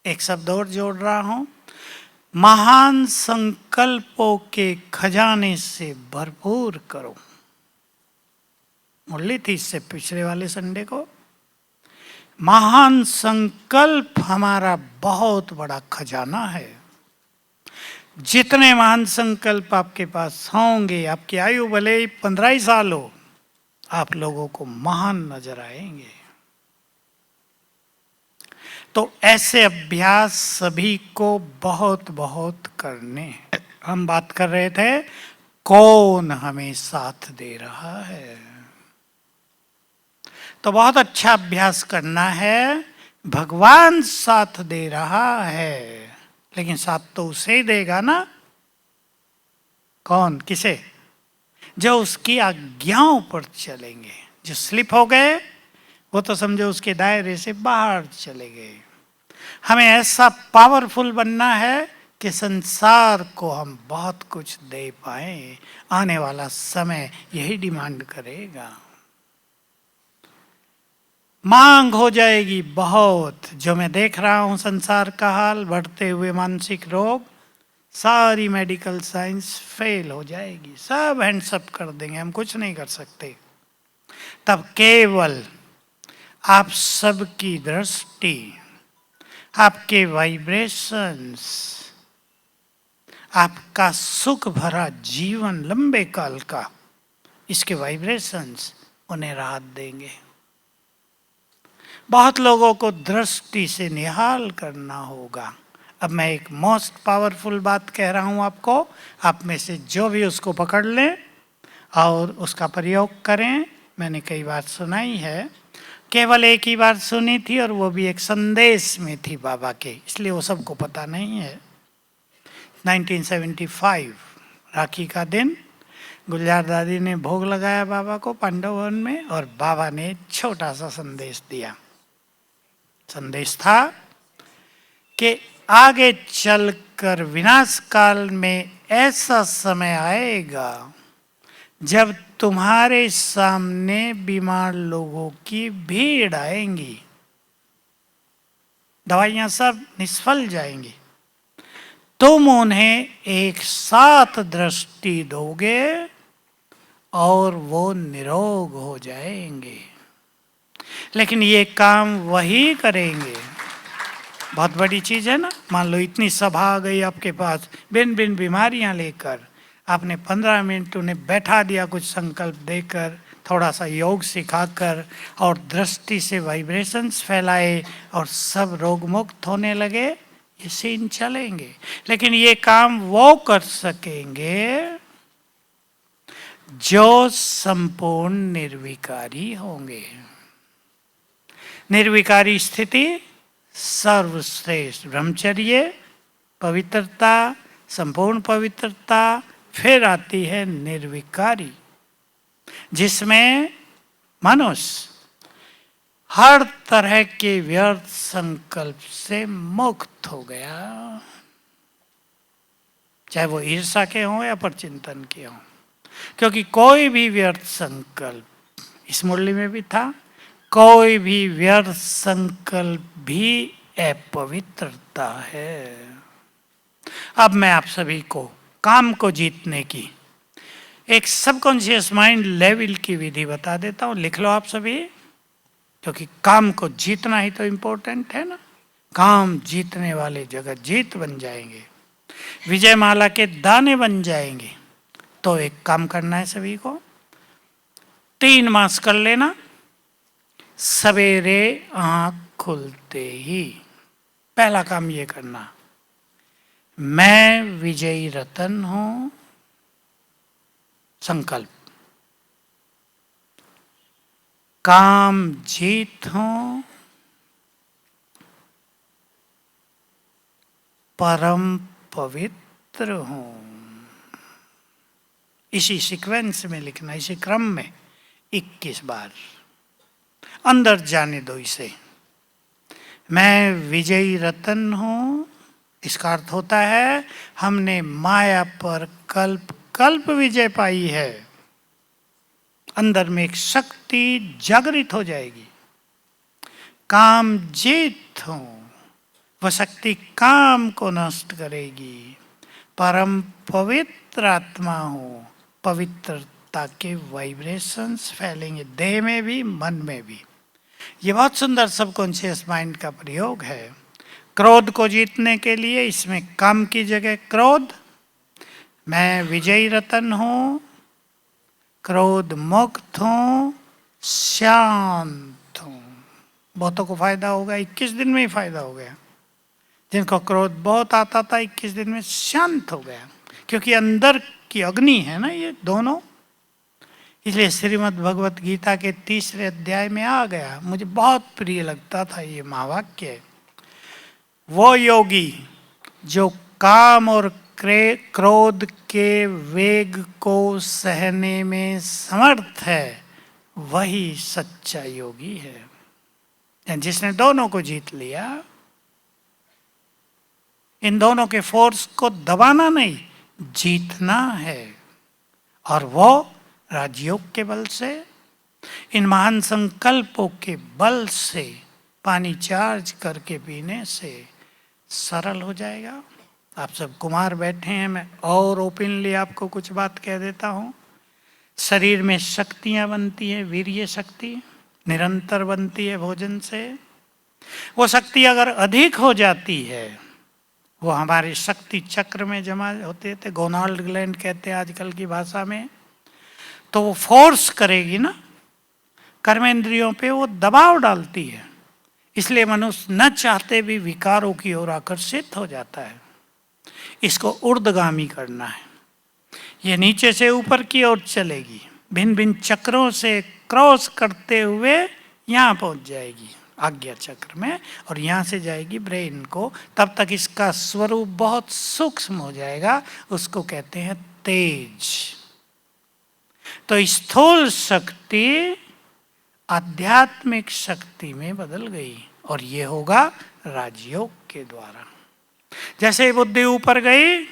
एक शब्द और जोड़ रहा हूं, महान संकल्पों के खजाने से भरपूर करो। मुरली थी इससे पिछले वाले संडे को। महान संकल्प हमारा बहुत बड़ा खजाना है। जितने महान संकल्प आपके पास होंगे, आपकी आयु भले ही 15 ही साल हो, आप लोगों को महान नजर आएंगे। तो ऐसे अभ्यास सभी को बहुत बहुत करने हैं। हम बात कर रहे थे कौन हमें साथ दे रहा है। तो बहुत अच्छा अभ्यास करना है। भगवान साथ दे रहा है, लेकिन साथ तो उसे ही देगा ना। कौन? किसे? जो उसकी आज्ञाओं पर चलेंगे। जो स्लिप हो गए वो तो समझो उसके दायरे से बाहर चले गए। हमें ऐसा पावरफुल बनना है कि संसार को हम बहुत कुछ दे पाए। आने वाला समय यही डिमांड करेगा। मांग हो जाएगी बहुत। जो मैं देख रहा हूं संसार का हाल, बढ़ते हुए मानसिक रोग, सारी मेडिकल साइंस फेल हो जाएगी। सब हैंड्सअप कर देंगे, हम कुछ नहीं कर सकते। तब केवल आप सबकी दृष्टि, आपके वाइब्रेशंस, आपका सुख भरा जीवन लंबे काल का, इसके वाइब्रेशंस उन्हें राहत देंगे। बहुत लोगों को दृष्टि से निहाल करना होगा। अब मैं एक मोस्ट पावरफुल बात कह रहा हूं आपको, आप में से जो भी उसको पकड़ लें और उसका प्रयोग करें। मैंने कई बार सुनाई है, केवल एक ही बार सुनी थी और वो भी एक संदेश में थी बाबा के, इसलिए वो सबको पता नहीं है। 1975 राखी का दिन गुलजार दादी ने भोग लगाया बाबा को पांडव भवन में, और बाबा ने छोटा सा संदेश दिया। संदेश था कि आगे चलकर विनाश काल में ऐसा समय आएगा जब तुम्हारे सामने बीमार लोगों की भीड़ आएंगी, दवाइयां सब निष्फल जाएंगी, तुम उन्हें एक साथ दृष्टि दोगे और वो निरोग हो जाएंगे। लेकिन ये काम वही करेंगे। बहुत बड़ी चीज है ना। मान लो इतनी सभा आ गई आपके पास बिन बिन बीमारियां लेकर, आपने 15 मिनट उन्हें बैठा दिया कुछ संकल्प देकर, थोड़ा सा योग सिखाकर, और दृष्टि से वाइब्रेशंस फैलाए और सब रोग मुक्त होने लगे, ये सीन चलेंगे। लेकिन ये काम वो कर सकेंगे जो संपूर्ण निर्विकारी होंगे। निर्विकारी स्थिति सर्वश्रेष्ठ ब्रह्मचर्य, पवित्रता, संपूर्ण पवित्रता, फिर आती है निर्विकारी, जिसमें मनुष्य हर तरह के व्यर्थ संकल्प से मुक्त हो गया, चाहे वो ईर्षा के हों या परचिंतन के हों। क्योंकि कोई भी व्यर्थ संकल्प, इस मुरली में भी था, कोई भी व्यर्थ संकल्प भी अपवित्रता है। अब मैं आप सभी को काम को जीतने की एक सबकॉन्शियस माइंड लेवल की विधि बता देता हूं, लिख लो आप सभी, क्योंकि काम को जीतना ही तो इम्पोर्टेंट है ना। काम जीतने वाले जगत जीत बन जाएंगे, विजय माला के दाने बन जाएंगे। तो एक काम करना है सभी को, 3 मास कर लेना। सवेरे आंख खुलते ही पहला काम ये करना, मैं विजयी रतन हूं, संकल्प। काम जीत हूं, परम पवित्र हूं। इसी सीक्वेंस में लिखना, इसी क्रम में 21 बार अंदर जाने दो इसे। मैं विजयी रतन हूं, इसका अर्थ होता है हमने माया पर कल्प कल्प विजय पाई है। अंदर में एक शक्ति जागृत हो जाएगी। काम जीत हूं, वह शक्ति काम को नष्ट करेगी। परम पवित्र आत्मा हूं, पवित्रता के वाइब्रेशंस फैलेंगे देह में भी मन में भी। ये बहुत सुंदर सबकॉन्शियस माइंड का प्रयोग है। क्रोध को जीतने के लिए इसमें काम की जगह क्रोध, मैं विजयी रतन हूं, क्रोध मुक्त हूं, शांत हूं। बहुतों को फायदा होगा, 21 दिन में ही फायदा हो गया। जिनको क्रोध बहुत आता था 21 दिन में शांत हो गया, क्योंकि अंदर की अग्नि है ना ये दोनों। इसलिए श्रीमद् भगवत गीता के 3रे अध्याय में आ गया। मुझे बहुत प्रिय लगता था ये महावाक्य। वो योगी जो काम और क्रोध के वेग को सहने में समर्थ है, वही सच्चा योगी है। जिसने दोनों को जीत लिया। इन दोनों के फोर्स को दबाना नहीं, जीतना है। और वो राजयोग के बल से, इन महान संकल्पों के बल से, पानी चार्ज करके पीने से सरल हो जाएगा। आप सब कुमार बैठे हैं, मैं और ओपनली आपको कुछ बात कह देता हूं। शरीर में शक्तियां बनती हैं, वीर्य शक्ति निरंतर बनती है भोजन से। वो शक्ति अगर अधिक हो जाती है, वो हमारे शक्ति चक्र में जमा होते थे, गोनाल्ड ग्लैंड कहते हैं आजकल की भाषा में, तो वो फोर्स करेगी ना, कर्मेंद्रियों पे वो दबाव डालती है, इसलिए मनुष्य न चाहते भी विकारों की ओर आकर्षित हो जाता है। इसको ऊर्ध्वगामी करना है, ये नीचे से ऊपर की ओर चलेगी, भिन्न भिन्न चक्रों से क्रॉस करते हुए यहाँ पहुंच जाएगी आज्ञा चक्र में, और यहाँ से जाएगी ब्रेन को। तब तक इसका स्वरूप बहुत सूक्ष्म हो जाएगा, उसको कहते हैं तेज। तो स्थूल शक्ति आध्यात्मिक शक्ति में बदल गई, और ये होगा राजयोग के द्वारा। जैसे बुद्धि ऊपर गई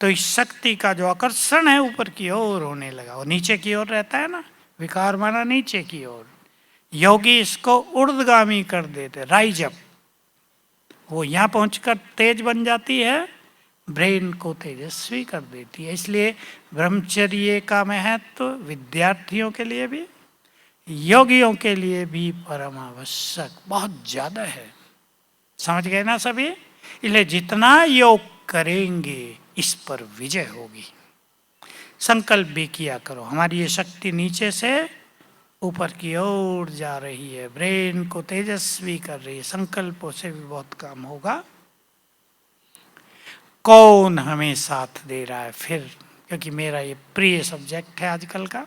तो इस शक्ति का जो आकर्षण है ऊपर की ओर होने लगा, वो नीचे की ओर रहता है ना, विकार माना नीचे की ओर। योगी इसको ऊर्ध्वगामी कर देते, राइज अप। वो यहाँ पहुंचकर तेज बन जाती है, ब्रेन को तेजस्वी कर देती है। इसलिए ब्रह्मचर्य का महत्व विद्यार्थियों के लिए भी, योगियों के लिए भी परम आवश्यक बहुत ज्यादा है। समझ गए ना सभी? इसलिए जितना योग करेंगे इस पर विजय होगी। संकल्प भी किया करो, हमारी ये शक्ति नीचे से ऊपर की ओर जा रही है, ब्रेन को तेजस्वी कर रही है। संकल्पों से भी बहुत काम होगा। कौन हमें साथ दे रहा है फिर, क्योंकि मेरा ये प्रिय सब्जेक्ट है आजकल का,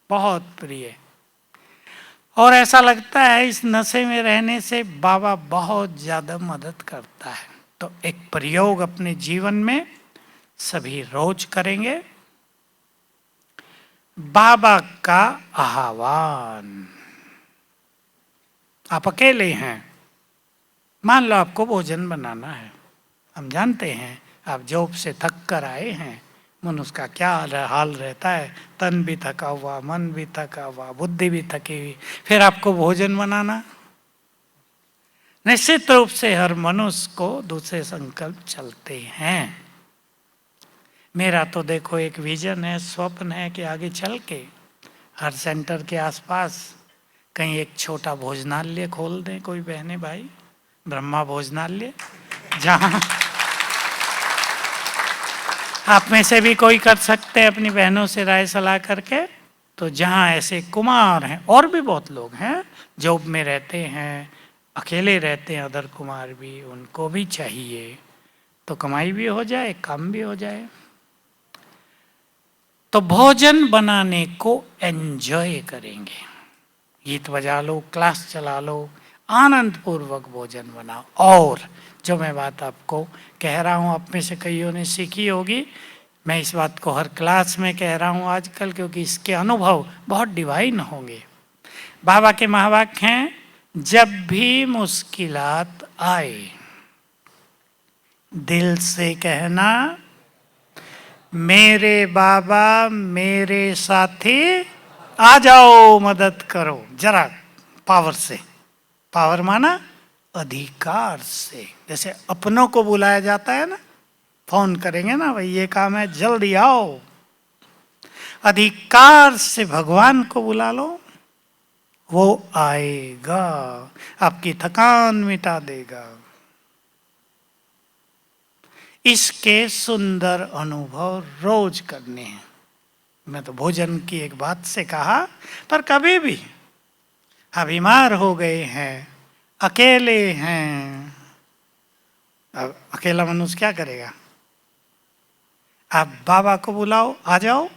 बहुत प्रिय। और ऐसा लगता है इस नशे में रहने से बाबा बहुत ज़्यादा मदद करता है। तो एक प्रयोग अपने जीवन में सभी रोज करेंगे, बाबा का आह्वान। आप अकेले हैं, मान लो आपको भोजन बनाना है, हम जानते हैं आप जॉब से थक कर आए हैं, मनुष्य का क्या हाल रहता है, तन भी थका हुआ, मन भी थका हुआ, बुद्धि भी थकी हुई, फिर आपको भोजन बनाना। निश्चित रूप से हर मनुष्य को दूसरे संकल्प चलते हैं। मेरा तो देखो एक विजन है, स्वप्न है कि आगे चल के हर सेंटर के आसपास कहीं एक छोटा भोजनालय खोल दें कोई बहने भाई, ब्रह्मा भोजनालय, जहाँ आप में से भी कोई कर सकते हैं अपनी बहनों से राय सलाह करके। तो जहाँ ऐसे कुमार हैं, और भी बहुत लोग हैं जॉब में रहते हैं, अकेले रहते हैं, अदर कुमार भी, उनको भी चाहिए तो कमाई भी हो जाए, काम भी हो जाए। तो भोजन बनाने को एंजॉय करेंगे, गीत बजा लो, क्लास चला लो, आनंद पूर्वक भोजन बनाओ। और जो मैं बात आपको कह रहा हूँ, आप में से कईयों ने सीखी होगी, मैं इस बात को हर क्लास में कह रहा हूँ आजकल, क्योंकि इसके अनुभव बहुत डिवाइन होंगे। बाबा के महावाक्य हैं, जब भी मुश्किलात आए दिल से कहना, मेरे बाबा मेरे साथी आ जाओ मदद करो। जरा पावर से, पावर माना अधिकार से। जैसे अपनों को बुलाया जाता है ना, फोन करेंगे ना, भाई ये काम है जल्दी आओ। अधिकार से भगवान को बुला लो, वो आएगा, आपकी थकान मिटा देगा। इसके सुंदर अनुभव रोज करने हैं। मैं तो भोजन की एक बात से कहा, पर कभी भी आप बीमार हो गए हैं, अकेले हैं, अब अकेला मनुष्य क्या करेगा? आप बाबा को बुलाओ, आ जाओ,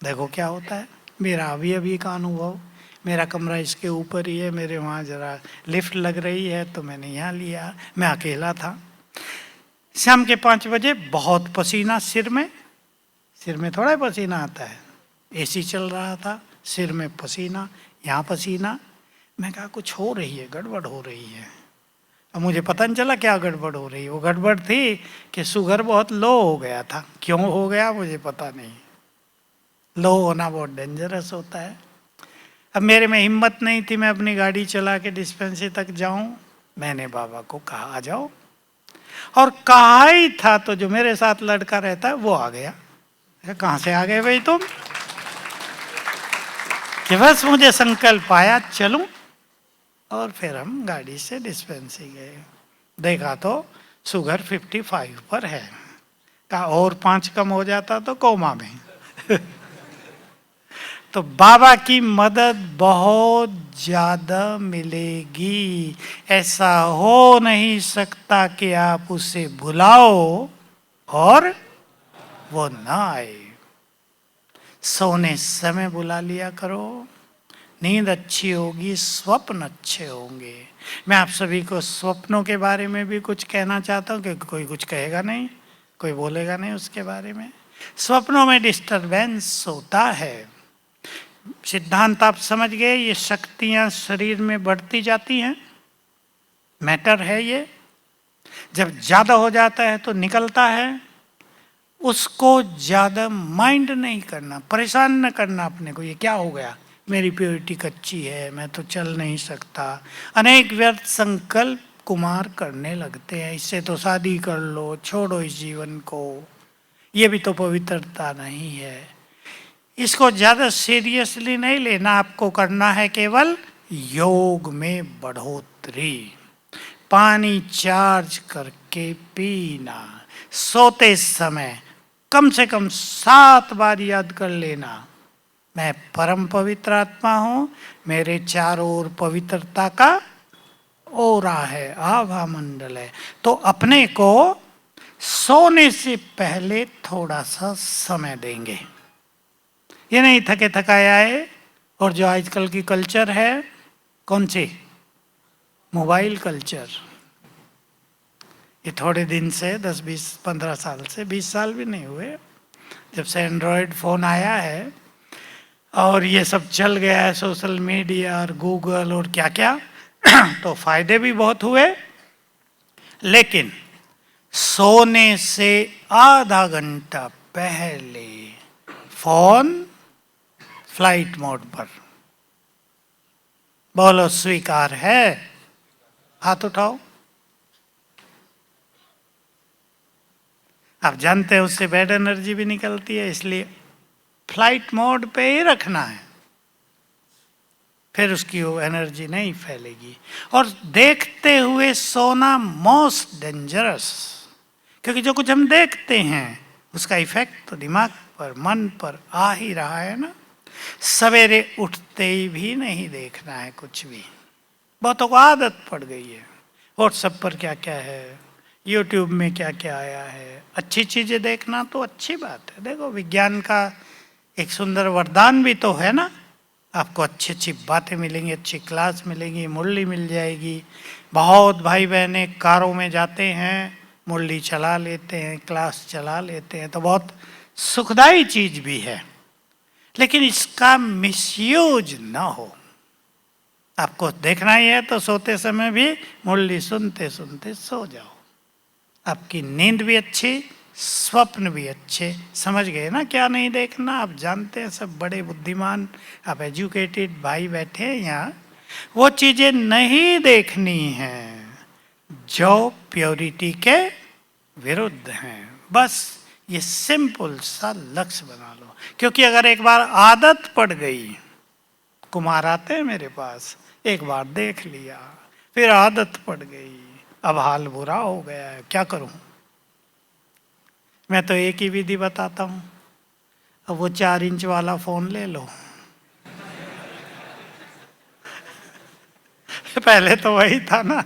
देखो क्या होता है। मेरा अभी अभी का अनुभव, मेरा कमरा इसके ऊपर ही है, मेरे वहाँ जरा लिफ्ट लग रही है तो मैंने यहाँ लिया, मैं अकेला था। शाम के 5 बजे बहुत पसीना सिर में थोड़ा पसीना आता है, एसी चल रहा था, सिर में पसीना, यहाँ पसीना। मैं कहा कुछ हो रही है, गड़बड़ हो रही है। अब मुझे पता नहीं चला क्या गड़बड़ हो रही है। वो गड़बड़ थी कि शुगर बहुत लो हो गया था। क्यों हो गया मुझे पता नहीं, लो होना बहुत डेंजरस होता है। अब मेरे में हिम्मत नहीं थी मैं अपनी गाड़ी चला के डिस्पेंसरी तक जाऊं। मैंने बाबा को कहा आ जाओ, और कहा ही था तो जो मेरे साथ लड़का रहता है वो आ गया। कहाँ से आ गए भाई तुम? कि बस मुझे संकल्प आया चलूं, और फिर हम गाड़ी से डिस्पेंसरी गए। देखा तो शुगर 55 पर है। कहा और 5 कम हो जाता तो कोमा में। तो बाबा की मदद बहुत ज्यादा मिलेगी। ऐसा हो नहीं सकता कि आप उसे बुलाओ और वो ना आए। सोने समय बुला लिया करो, नींद अच्छी होगी, स्वप्न अच्छे होंगे। मैं आप सभी को स्वप्नों के बारे में भी कुछ कहना चाहता हूँ, क्योंकि कोई कुछ कहेगा नहीं, कोई बोलेगा नहीं उसके बारे में। स्वप्नों में डिस्टरबेंस होता है। सिद्धांत आप समझ गए, ये शक्तियां शरीर में बढ़ती जाती हैं, मैटर है ये। जब ज्यादा हो जाता है तो निकलता है। उसको ज्यादा माइंड नहीं करना, परेशान न करना अपने को, ये क्या हो गया, मेरी प्योरिटी कच्ची है, मैं तो चल नहीं सकता। अनेक व्यर्थ संकल्प कुमार करने लगते हैं, इससे तो शादी कर लो, छोड़ो इस जीवन को, ये भी तो पवित्रता नहीं है। इसको ज्यादा सीरियसली नहीं लेना, आपको करना है केवल योग में बढ़ोतरी। पानी चार्ज करके पीना, सोते समय कम से कम 7 बार याद कर लेना, मैं परम पवित्र आत्मा हूं, मेरे चारों ओर पवित्रता का ओरा है, आभा मंडल है। तो अपने को सोने से पहले थोड़ा सा समय देंगे। ये नहीं थके थकाया है। और जो आजकल की कल्चर है, कौन सी, मोबाइल कल्चर, ये थोड़े दिन से 10-20-15 साल से, 20 साल भी नहीं हुए, जब से एंड्रॉयड फ़ोन आया है और ये सब चल गया है, सोशल मीडिया और गूगल और क्या क्या, तो फायदे भी बहुत हुए। लेकिन सोने से आधा घंटा पहले फोन फ्लाइट मोड पर। बोलो स्वीकार है? हाथ उठाओ। आप जानते हैं उससे बैड एनर्जी भी निकलती है, इसलिए फ्लाइट मोड पे ही रखना है, फिर उसकी वो एनर्जी नहीं फैलेगी। और देखते हुए सोना मोस्ट डेंजरस, क्योंकि जो कुछ हम देखते हैं उसका इफेक्ट तो दिमाग पर, मन पर आ ही रहा है ना। सवेरे उठते ही भी नहीं देखना है कुछ भी, बहुतों को आदत पड़ गई है। व्हाट्सएप पर क्या क्या है, यूट्यूब में क्या क्या आया है, अच्छी चीजें देखना तो अच्छी बात है। देखो विज्ञान का एक सुंदर वरदान भी तो है ना, आपको अच्छी अच्छी बातें मिलेंगी, अच्छी क्लास मिलेंगी, मुरली मिल जाएगी। बहुत भाई बहने कारों में जाते हैं, मुरली चला लेते हैं, क्लास चला लेते हैं, तो बहुत सुखदाई चीज भी है। लेकिन इसका मिसयूज ना हो। आपको देखना ही है तो सोते समय भी मुरली सुनते सुनते सो जाओ, आपकी नींद भी अच्छी, स्वप्न भी अच्छे। समझ गए ना क्या नहीं देखना? आप जानते हैं, सब बड़े बुद्धिमान, आप एजुकेटेड भाई बैठे हैं यहाँ, वो चीजें नहीं देखनी हैं जो प्योरिटी के विरुद्ध हैं। बस ये सिंपल सा लक्ष्य बना लो, क्योंकि अगर एक बार आदत पड़ गई, कुमार आते हैं मेरे पास, एक बार देख लिया, फिर आदत पड़ गई, अब हाल बुरा हो गया है, क्या करूं? मैं तो एक ही विधि बताता हूं, अब वो 4 इंच वाला फोन ले लो। पहले तो वही था ना,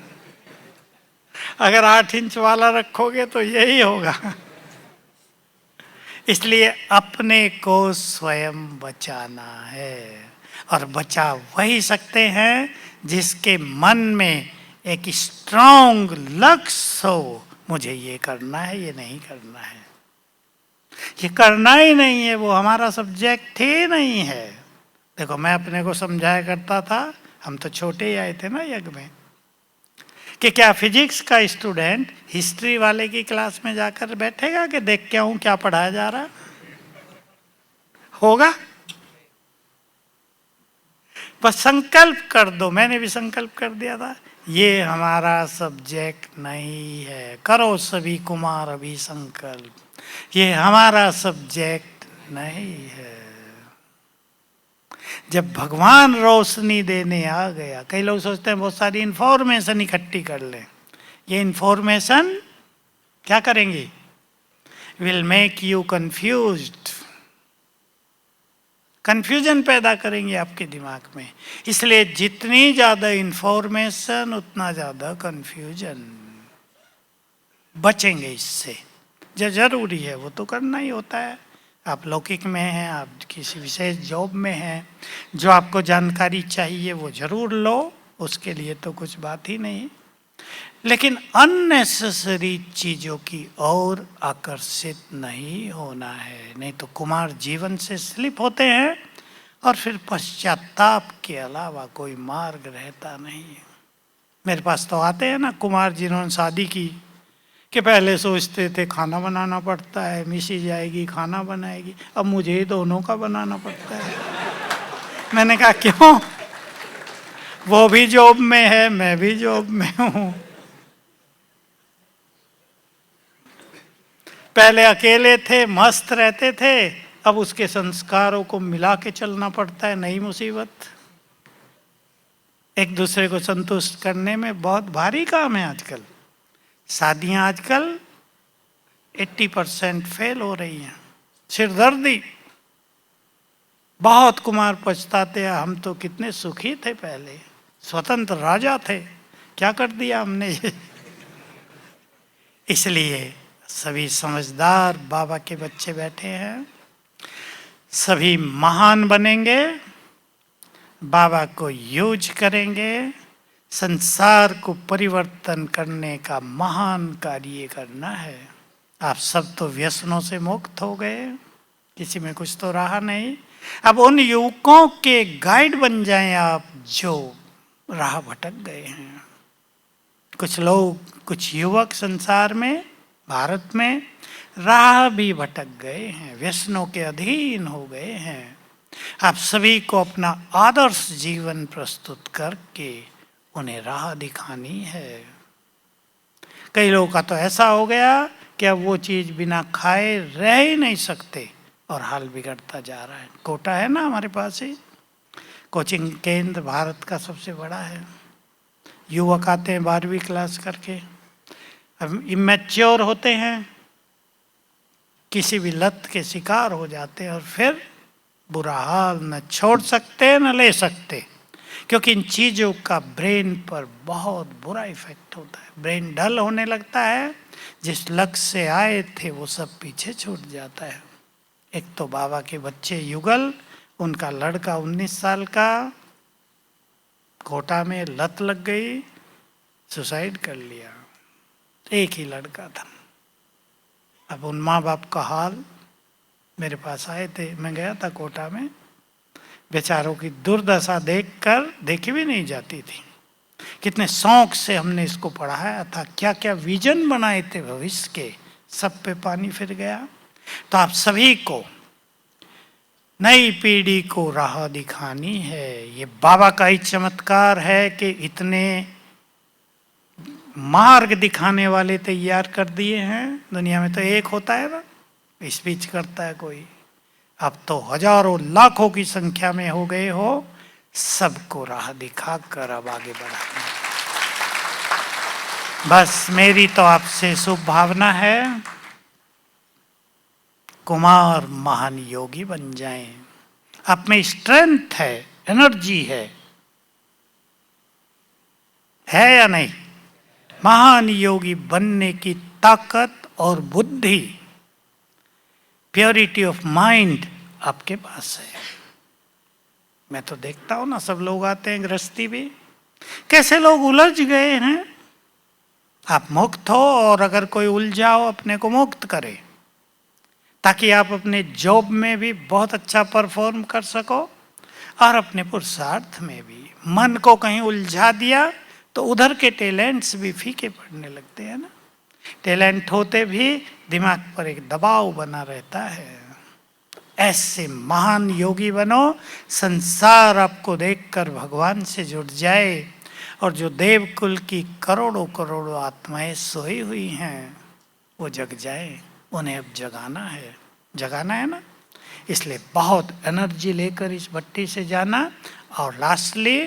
अगर 8 इंच वाला रखोगे तो यही होगा। इसलिए अपने को स्वयं बचाना है, और बचा वही सकते हैं जिसके मन में एक स्ट्रांग लक्ष्य हो, मुझे ये करना है, ये नहीं करना है। ये करना ही नहीं है, वो हमारा सब्जेक्ट ही नहीं है। देखो मैं अपने को समझाया करता था, हम तो छोटे ही आए थे ना यज्ञ में, कि क्या फिजिक्स का स्टूडेंट हिस्ट्री वाले की क्लास में जाकर बैठेगा कि देख के आऊं क्या पढ़ाया जा रहा होगा? बस संकल्प कर दो, मैंने भी संकल्प कर दिया था, ये हमारा सब्जेक्ट नहीं है। करो सभी कुमार अभी संकल्प, ये हमारा सब्जेक्ट नहीं है। जब भगवान रोशनी देने आ गया, कई लोग सोचते हैं बहुत सारी इंफॉर्मेशन इकट्ठी कर लें, ये इंफॉर्मेशन क्या करेंगी? Will make you confused. Confusion पैदा करेंगे आपके दिमाग में। इसलिए जितनी ज़्यादा इंफॉर्मेशन उतना ज़्यादा कंफ्यूजन। बचेंगे इससे। जो जरूरी है वो तो करना ही होता है। आप लौकिक में हैं, आप किसी विशेष जॉब में हैं, जो आपको जानकारी चाहिए वो जरूर लो, उसके लिए तो कुछ बात ही नहीं। लेकिन अननेसेसरी चीज़ों की ओर आकर्षित नहीं होना है, नहीं तो कुमार जीवन से स्लिप होते हैं और फिर पश्चाताप के अलावा कोई मार्ग रहता नहीं है। मेरे पास तो आते हैं ना कुमार जिन्होंने शादी की, कि पहले सोचते थे खाना बनाना पड़ता है, मिसी जाएगी खाना बनाएगी, अब मुझे दोनों का बनाना पड़ता है। मैंने कहा क्यों? वो भी जॉब में है, मैं भी जॉब में हूं। पहले अकेले थे, मस्त रहते थे, अब उसके संस्कारों को मिला के चलना पड़ता है, नई मुसीबत। एक दूसरे को संतुष्ट करने में बहुत भारी काम है आजकल। शादियां आजकल 80% फेल हो रही हैं। सिरदर्दी। बहुत कुमार पछताते हैं, हम तो कितने सुखी थे पहले, स्वतंत्र राजा थे, क्या कर दिया हमने ये। इसलिए सभी समझदार बाबा के बच्चे बैठे हैं, सभी महान बनेंगे, बाबा को यूज करेंगे, संसार को परिवर्तन करने का महान कार्य करना है। आप सब तो व्यसनों से मुक्त हो गए, किसी में कुछ तो रहा नहीं। अब उन युवकों के गाइड बन जाएं आप जो राह भटक गए हैं। कुछ लोग, कुछ युवक संसार में, भारत में राह भी भटक गए हैं, व्यसनों के अधीन हो गए हैं। आप सभी को अपना आदर्श जीवन प्रस्तुत करके उन्हें राह दिखानी है। कई लोगों का तो ऐसा हो गया कि अब वो चीज़ बिना खाए रह ही नहीं सकते और हाल बिगड़ता जा रहा है। कोटा है ना हमारे पास ही, कोचिंग केंद्र भारत का सबसे बड़ा है। युवक आते हैं 12वीं क्लास करके, अब इमेच्योर होते हैं, किसी भी लत के शिकार हो जाते हैं और फिर बुरा हाल, न छोड़ सकते न ले सकते, क्योंकि इन चीज़ों का ब्रेन पर बहुत बुरा इफेक्ट होता है। ब्रेन डल होने लगता है, जिस लक्ष्य से आए थे वो सब पीछे छूट जाता है। एक तो बाबा के बच्चे युगल, उनका लड़का 19 साल का, कोटा में लत लग गई, सुसाइड कर लिया। एक ही लड़का था। अब उन माँ बाप का हाल, मेरे पास आए थे, मैं गया था कोटा में, बेचारों की दुर्दशा देखकर देखी भी नहीं जाती थी। कितने शौक से हमने इसको पढ़ाया था, क्या क्या विजन बनाए थे भविष्य के, सब पे पानी फिर गया। तो आप सभी को, नई पीढ़ी को राह दिखानी है। ये बाबा का ही चमत्कार है कि इतने मार्ग दिखाने वाले तैयार कर दिए हैं। दुनिया में तो एक होता है ना, स्पीच करता है कोई, अब तो हजारों लाखों की संख्या में हो गए हो। सबको राह दिखाकर अब आगे बढ़ाना। बस मेरी तो आपसे शुभ भावना है, कुमार महान योगी बन जाएं। आप में स्ट्रेंथ है, एनर्जी है या नहीं? महान योगी बनने की ताकत और बुद्धि, प्योरिटी ऑफ माइंड आपके पास है। मैं तो देखता हूं ना, सब लोग आते हैं, गृहस्थी भी, कैसे लोग उलझ गए हैं। आप मुक्त हो, और अगर कोई उलझाओ अपने को मुक्त करे, ताकि आप अपने जॉब में भी बहुत अच्छा परफॉर्म कर सको और अपने पुरुषार्थ में भी। मन को कहीं उलझा दिया तो उधर के टैलेंट्स भी फीके पड़ने लगते हैं ना। टैलेंट होते भी दिमाग पर एक दबाव बना रहता है। ऐसे महान योगी बनो, संसार आपको देखकर भगवान से जुड़ जाए, और जो देवकुल की करोड़ों करोड़ों आत्माएं सोई हुई हैं वो जग जाए। उन्हें अब जगाना है, जगाना है ना। इसलिए बहुत एनर्जी लेकर इस भट्टी से जाना, और लास्टली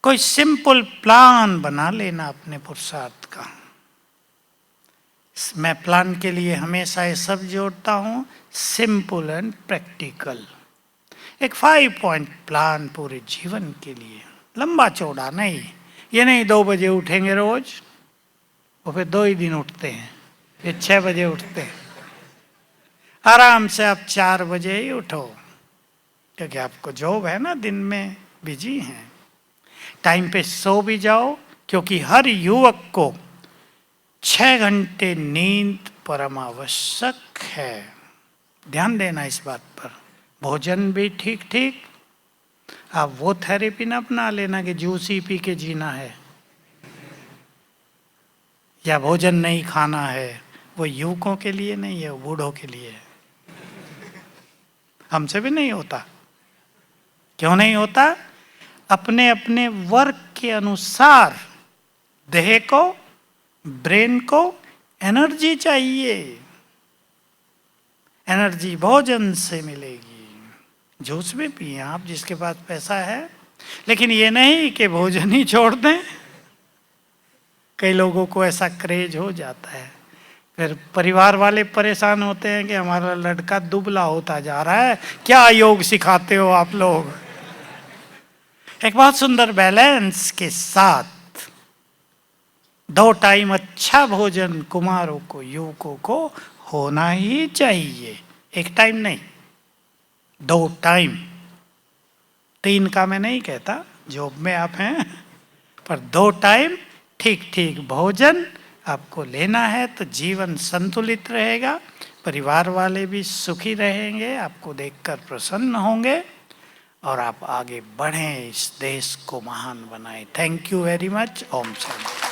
कोई सिंपल प्लान बना लेना अपने पुरुषार्थ का। मैं प्लान के लिए हमेशा ये सब जोड़ता हूँ, सिंपल एंड प्रैक्टिकल। एक 5 पॉइंट प्लान पूरे जीवन के लिए, लंबा चौड़ा नहीं। ये नहीं 2 बजे उठेंगे रोज, वो फिर 2 ही दिन उठते हैं, फिर 6 बजे उठते हैं। आराम से आप 4 बजे ही उठो, क्योंकि आपको जॉब है ना, दिन में बिजी हैं। टाइम पे सो भी जाओ, क्योंकि हर युवक को 6 घंटे नींद परम आवश्यक है। ध्यान देना इस बात पर। भोजन भी ठीक ठीक। आप वो थेरेपी ना अपना लेना कि जूस ही पी के जीना है या भोजन नहीं खाना है। वो युवकों के लिए नहीं है, वो बूढ़ों के लिए है। हमसे भी नहीं होता। क्यों नहीं होता? अपने अपने वर्क के अनुसार देह को, ब्रेन को एनर्जी चाहिए। एनर्जी भोजन से मिलेगी। जूस भी पिए आप, जिसके पास पैसा है, लेकिन ये नहीं कि भोजन ही छोड़ दें। कई लोगों को ऐसा क्रेज हो जाता है, फिर परिवार वाले परेशान होते हैं कि हमारा लड़का दुबला होता जा रहा है, क्या योग सिखाते हो आप लोग। एक बहुत सुंदर बैलेंस के साथ 2 टाइम अच्छा भोजन कुमारों को, युवकों को होना ही चाहिए। 1 टाइम नहीं, 2 टाइम। 3 का मैं नहीं कहता, जॉब में आप हैं, पर 2 टाइम ठीक ठीक भोजन आपको लेना है, तो जीवन संतुलित रहेगा। परिवार वाले भी सुखी रहेंगे, आपको देखकर प्रसन्न होंगे, और आप आगे बढ़ें, इस देश को महान बनाएं। Thank you very much. ओम शांति।